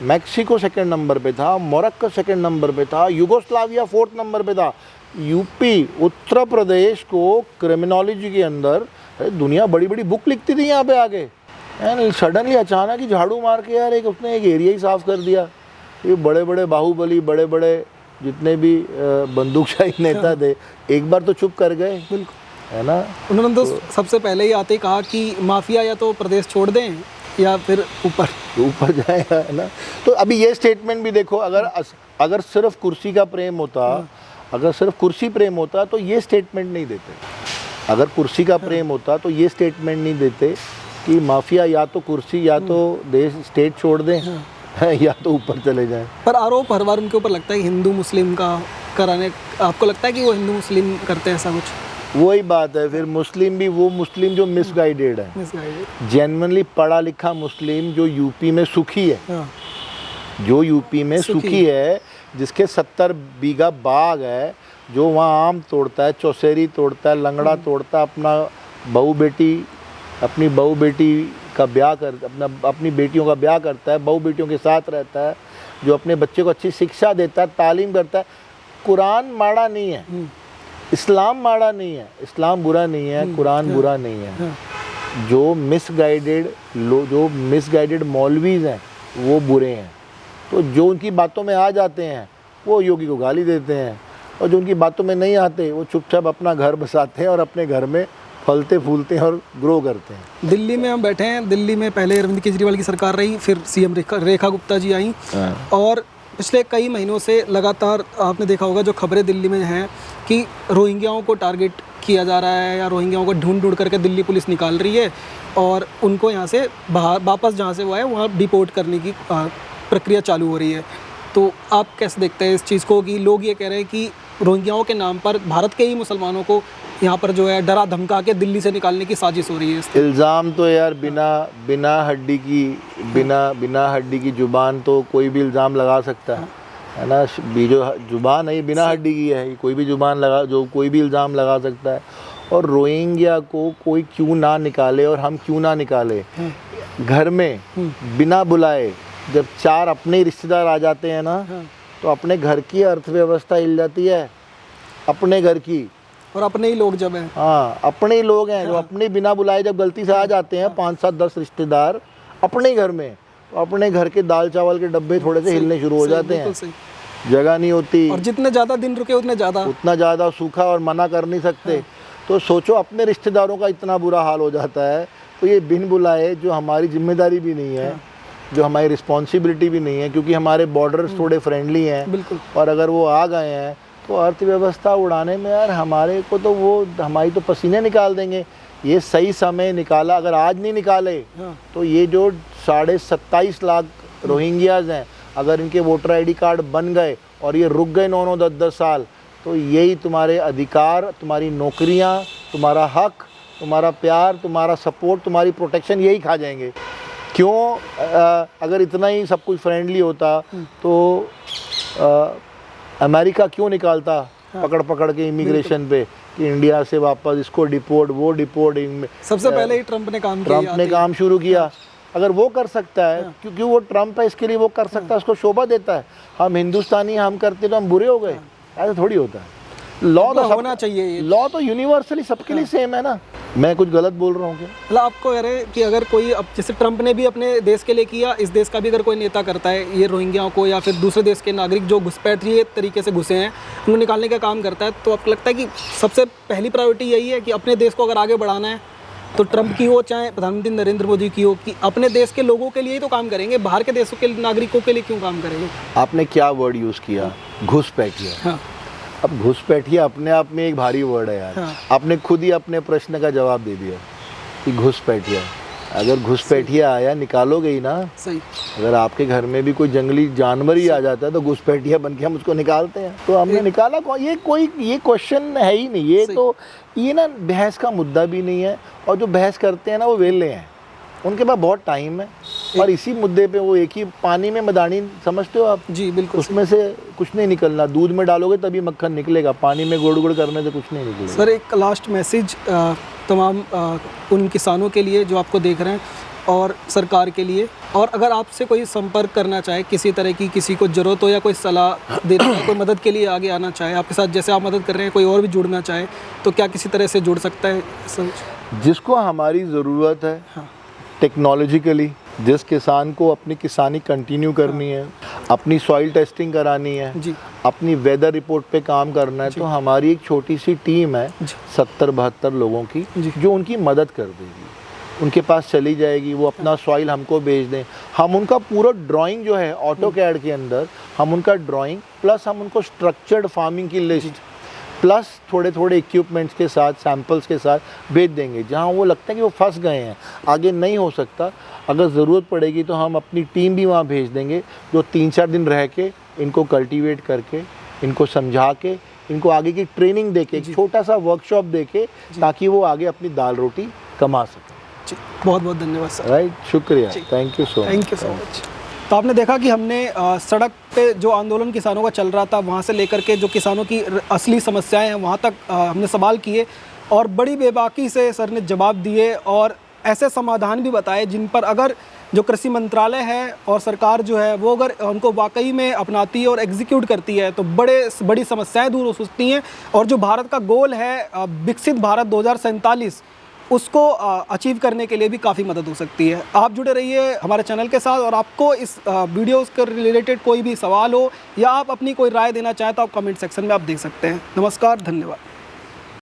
मैक्सिको सेकंड नंबर पे था, मोरक्को सेकंड नंबर पे था, युगोस्लाविया 4th नंबर पे था। यूपी, उत्तर प्रदेश को क्रिमिनोलॉजी के अंदर दुनिया बड़ी बड़ी बुक लिखती थी यहाँ पे आके, एंड सडनली अचानक ही झाड़ू मार के यार उसने एक एरिया ही साफ़ कर दिया। ये बड़े बड़े बाहुबली, बड़े बड़े जितने भी बंदूकशाही नेता थे, एक बार तो चुप कर गए, है ना। उन्होंने तो सबसे पहले ही आते ही कहा कि माफिया या तो प्रदेश छोड़ दें या फिर ऊपर जाएगा, है ना। तो अभी ये स्टेटमेंट भी देखो, अगर सिर्फ कुर्सी का प्रेम होता, अगर सिर्फ कुर्सी प्रेम होता तो ये स्टेटमेंट नहीं देते। अगर कुर्सी का प्रेम होता तो ये स्टेटमेंट नहीं देते कि माफिया या तो कुर्सी या तो देश स्टेट छोड़ दें या तो ऊपर चले जाएं। पर आरोप हर बार उनके ऊपर लगता है हिंदू मुस्लिम का कराने, आपको लगता है कि वो हिंदू मुस्लिम करते हैं ऐसा कुछ? वही बात है, फिर मुस्लिम भी वो मुस्लिम जो मिसगाइडेड है, जेन्युइनली पढ़ा लिखा मुस्लिम जो यूपी में सुखी है, जो यूपी में सुखी है, जिसके 70 बीघा बाग है, जो वहाँ आम तोड़ता है, चौसेरी तोड़ता है, लंगड़ा तोड़ता है, अपनी बहू बेटी का ब्याह अपनी बेटियों का ब्याह करता है, बहू बेटियों के साथ रहता है, जो अपने बच्चे को अच्छी शिक्षा देता है, तालीम करता है। कुरान माड़ा नहीं है, इस्लाम माड़ा नहीं है, इस्लाम बुरा नहीं है, कुरान बुरा नहीं है। जो मिसगाइडेड मौलवीज हैं वो बुरे हैं। तो जो उनकी बातों में आ जाते हैं वो योगी को गाली देते हैं, और जो उनकी बातों में नहीं आते वो चुपचाप अपना घर बसाते हैं और अपने घर में फलते फूलते हैं और ग्रो करते हैं। दिल्ली में हम बैठे हैं, दिल्ली में पहले अरविंद केजरीवाल की सरकार रही, फिर सीएम रेखा गुप्ता जी आई, और पिछले कई महीनों से लगातार आपने देखा होगा जो खबरें दिल्ली में हैं कि रोहिंग्याओं को टारगेट किया जा रहा है या रोहिंग्याओं को ढूंढ करके दिल्ली पुलिस निकाल रही है और उनको यहाँ से बाहर वापस जहाँ से वो है वहाँ डिपोर्ट करने की प्रक्रिया चालू हो रही है। तो आप कैसे देखते हैं इस चीज़ को कि लोग ये कह रहे हैं कि रोहिंग्याओं के नाम पर भारत के ही मुसलमानों को यहाँ पर जो है डरा धमका के दिल्ली से निकालने की साजिश हो रही है? इल्ज़ाम तो यार बिना हड्डी की जुबान तो कोई भी इल्ज़ाम लगा सकता है ना। जो जुबान है ये बिना हड्डी की है, कोई भी जुबान लगा, जो कोई भी इल्ज़ाम लगा सकता है। और रोहिंग्या को कोई क्यों ना निकाले और हम क्यों ना निकाले? घर में बिना बुलाए जब 4 अपने रिश्तेदार आ जाते हैं ना, तो अपने घर की अर्थव्यवस्था हिल जाती है, अपने घर की। और अपने ही लोग जब हैं, हाँ अपने ही लोग हैं जो अपने बिना बुलाए जब गलती से आ जाते हैं 5, 7, 10 रिश्तेदार अपने घर में, तो अपने घर के दाल चावल के डब्बे थोड़े से हिलने शुरू हो जाते हैं। जगह नहीं होती, और जितने ज़्यादा दिन रुके उतना ज़्यादा सूखा, और मना कर नहीं सकते। तो सोचो अपने रिश्तेदारों का इतना बुरा हाल हो जाता है, तो ये बिन बुलाए जो हमारी जिम्मेदारी भी नहीं है, जो हमारी रिस्पॉन्सिबिलिटी भी नहीं है, क्योंकि हमारे बॉर्डर्स थोड़े फ्रेंडली हैं, और अगर वो आ गए हैं तो अर्थव्यवस्था उड़ाने में यार हमारे को तो वो हमारी तो पसीने निकाल देंगे। ये सही समय निकाला, अगर आज नहीं निकाले तो ये जो 27.5 लाख रोहिंग्याज हैं, अगर इनके वोटर आईडी कार्ड बन गए और ये रुक गए 9-9, 10-10 साल, तो यही तुम्हारे अधिकार, तुम्हारी नौकरियां, तुम्हारा हक, तुम्हारा प्यार, तुम्हारा सपोर्ट, तुम्हारी प्रोटेक्शन यही खा जाएंगे। क्यों? अगर इतना ही सब कुछ फ्रेंडली होता तो अमेरिका क्यों निकालता पकड़ के इमिग्रेशन पे कि इंडिया से वापस इसको डिपोर्ट, वो डिपोर्ट। सबसे पहले ही ट्रंप ने काम शुरू किया। अगर वो कर सकता है, क्योंकि वो ट्रंप है इसके लिए वो कर सकता है, उसको शोभा देता है। हम हिंदुस्तानी हम करते तो हम बुरे हो गए, ऐसा थोड़ी होता है। लॉ तो होना चाहिए, लॉ तो यूनिवर्सली सबके लिए सेम है ना। मैं कुछ गलत बोल रहा हूँ क्या? मतलब आपको कह रहे हैं कि अगर कोई, अब जैसे ट्रंप ने भी अपने देश के लिए किया, इस देश का भी अगर कोई नेता करता है ये रोहिंग्याओं को या फिर दूसरे देश के नागरिक जो घुसपैठिए तरीके से घुसे हैं उनको निकालने का काम करता है, तो आपको लगता है कि सबसे पहली प्रायोरिटी यही है कि अपने देश को अगर आगे बढ़ाना है तो ट्रंप की हो चाहे प्रधानमंत्री नरेंद्र मोदी की हो, कि अपने देश के लोगों के लिए ही तो काम करेंगे, बाहर के देशों के नागरिकों के लिए क्यों काम करेंगे? आपने क्या वर्ड यूज़ किया? घुसपैठिए। अब घुसपैठिया अपने आप में एक भारी वर्ड है यार। हाँ। आपने खुद ही अपने प्रश्न का जवाब दे दिया कि घुसपैठिया। अगर घुसपैठिया आया निकालोगे ही ना। सही। अगर आपके घर में भी कोई जंगली जानवर ही आ जाता है तो घुसपैठिया बन के हम उसको निकालते हैं। तो हमने निकाला ये क्वेश्चन है ही नहीं। ये ना बहस का मुद्दा भी नहीं है। और जो बहस करते हैं ना वो वेले हैं, उनके पास बहुत टाइम है। और इसी मुद्दे पे वो एक ही पानी में मदानी समझते हो आप? जी बिल्कुल। उसमें से कुछ नहीं निकलना। दूध में डालोगे तभी मक्खन निकलेगा, पानी में गुड़ गुड़ करने से कुछ नहीं निकलेगा। सर एक लास्ट मैसेज तमाम उन किसानों के लिए जो आपको देख रहे हैं और सरकार के लिए, और अगर आपसे कोई संपर्क करना चाहे, किसी तरह की किसी को ज़रूरत हो या कोई सलाह देना चाहे, कोई मदद के लिए आगे आना चाहे आपके साथ, जैसे आप मदद कर रहे हैं, कोई और भी जुड़ना चाहे तो क्या किसी तरह से जुड़ सकता है सर? जिसको हमारी ज़रूरत है हाँ। टेक्नोलॉजिकली, जिस किसान को अपनी किसानी कंटिन्यू करनी है, अपनी सॉइल टेस्टिंग करानी है जी। अपनी वेदर रिपोर्ट पे काम करना है, तो हमारी एक छोटी सी टीम है 70-72 लोगों की जो उनकी मदद कर देगी। उनके पास चली जाएगी, वो अपना सॉइल हमको भेज दें, हम उनका पूरा ड्राइंग जो है ऑटोकैड के अंदर हम उनका ड्राइंग प्लस हम उनको स्ट्रक्चर्ड फार्मिंग की लिस्ट प्लस थोड़े थोड़े इक्विपमेंट्स के साथ सैंपल्स के साथ भेज देंगे। जहाँ वो लगता है कि वो फंस गए हैं, आगे नहीं हो सकता, अगर ज़रूरत पड़ेगी तो हम अपनी टीम भी वहाँ भेज देंगे जो 3-4 दिन रह के इनको कल्टीवेट करके, इनको समझा के, इनको आगे की ट्रेनिंग दे के, एक छोटा सा वर्कशॉप दे के, ताकि वो आगे अपनी दाल रोटी कमा सकें। बहुत बहुत धन्यवाद सर। राइट, शुक्रिया, thank you so much. Thank you so much. तो आपने देखा कि हमने सड़क पे जो आंदोलन किसानों का चल रहा था वहाँ से लेकर के जो किसानों की असली समस्याएं हैं वहाँ तक हमने सवाल किए और बड़ी बेबाकी से सर ने जवाब दिए और ऐसे समाधान भी बताए जिन पर अगर जो कृषि मंत्रालय है और सरकार जो है वो अगर उनको वाकई में अपनाती है और एग्जीक्यूट करती है तो बड़ी समस्याएं दूर हो सकती हैं। और जो भारत का गोल है विकसित भारत 2047 उसको अचीव करने के लिए भी काफ़ी मदद हो सकती है। आप जुड़े रहिए हमारे चैनल के साथ और आपको इस वीडियो के रिलेटेड कोई भी सवाल हो या आप अपनी कोई राय देना चाहें तो आप कमेंट सेक्शन में आप दे सकते हैं। नमस्कार, धन्यवाद।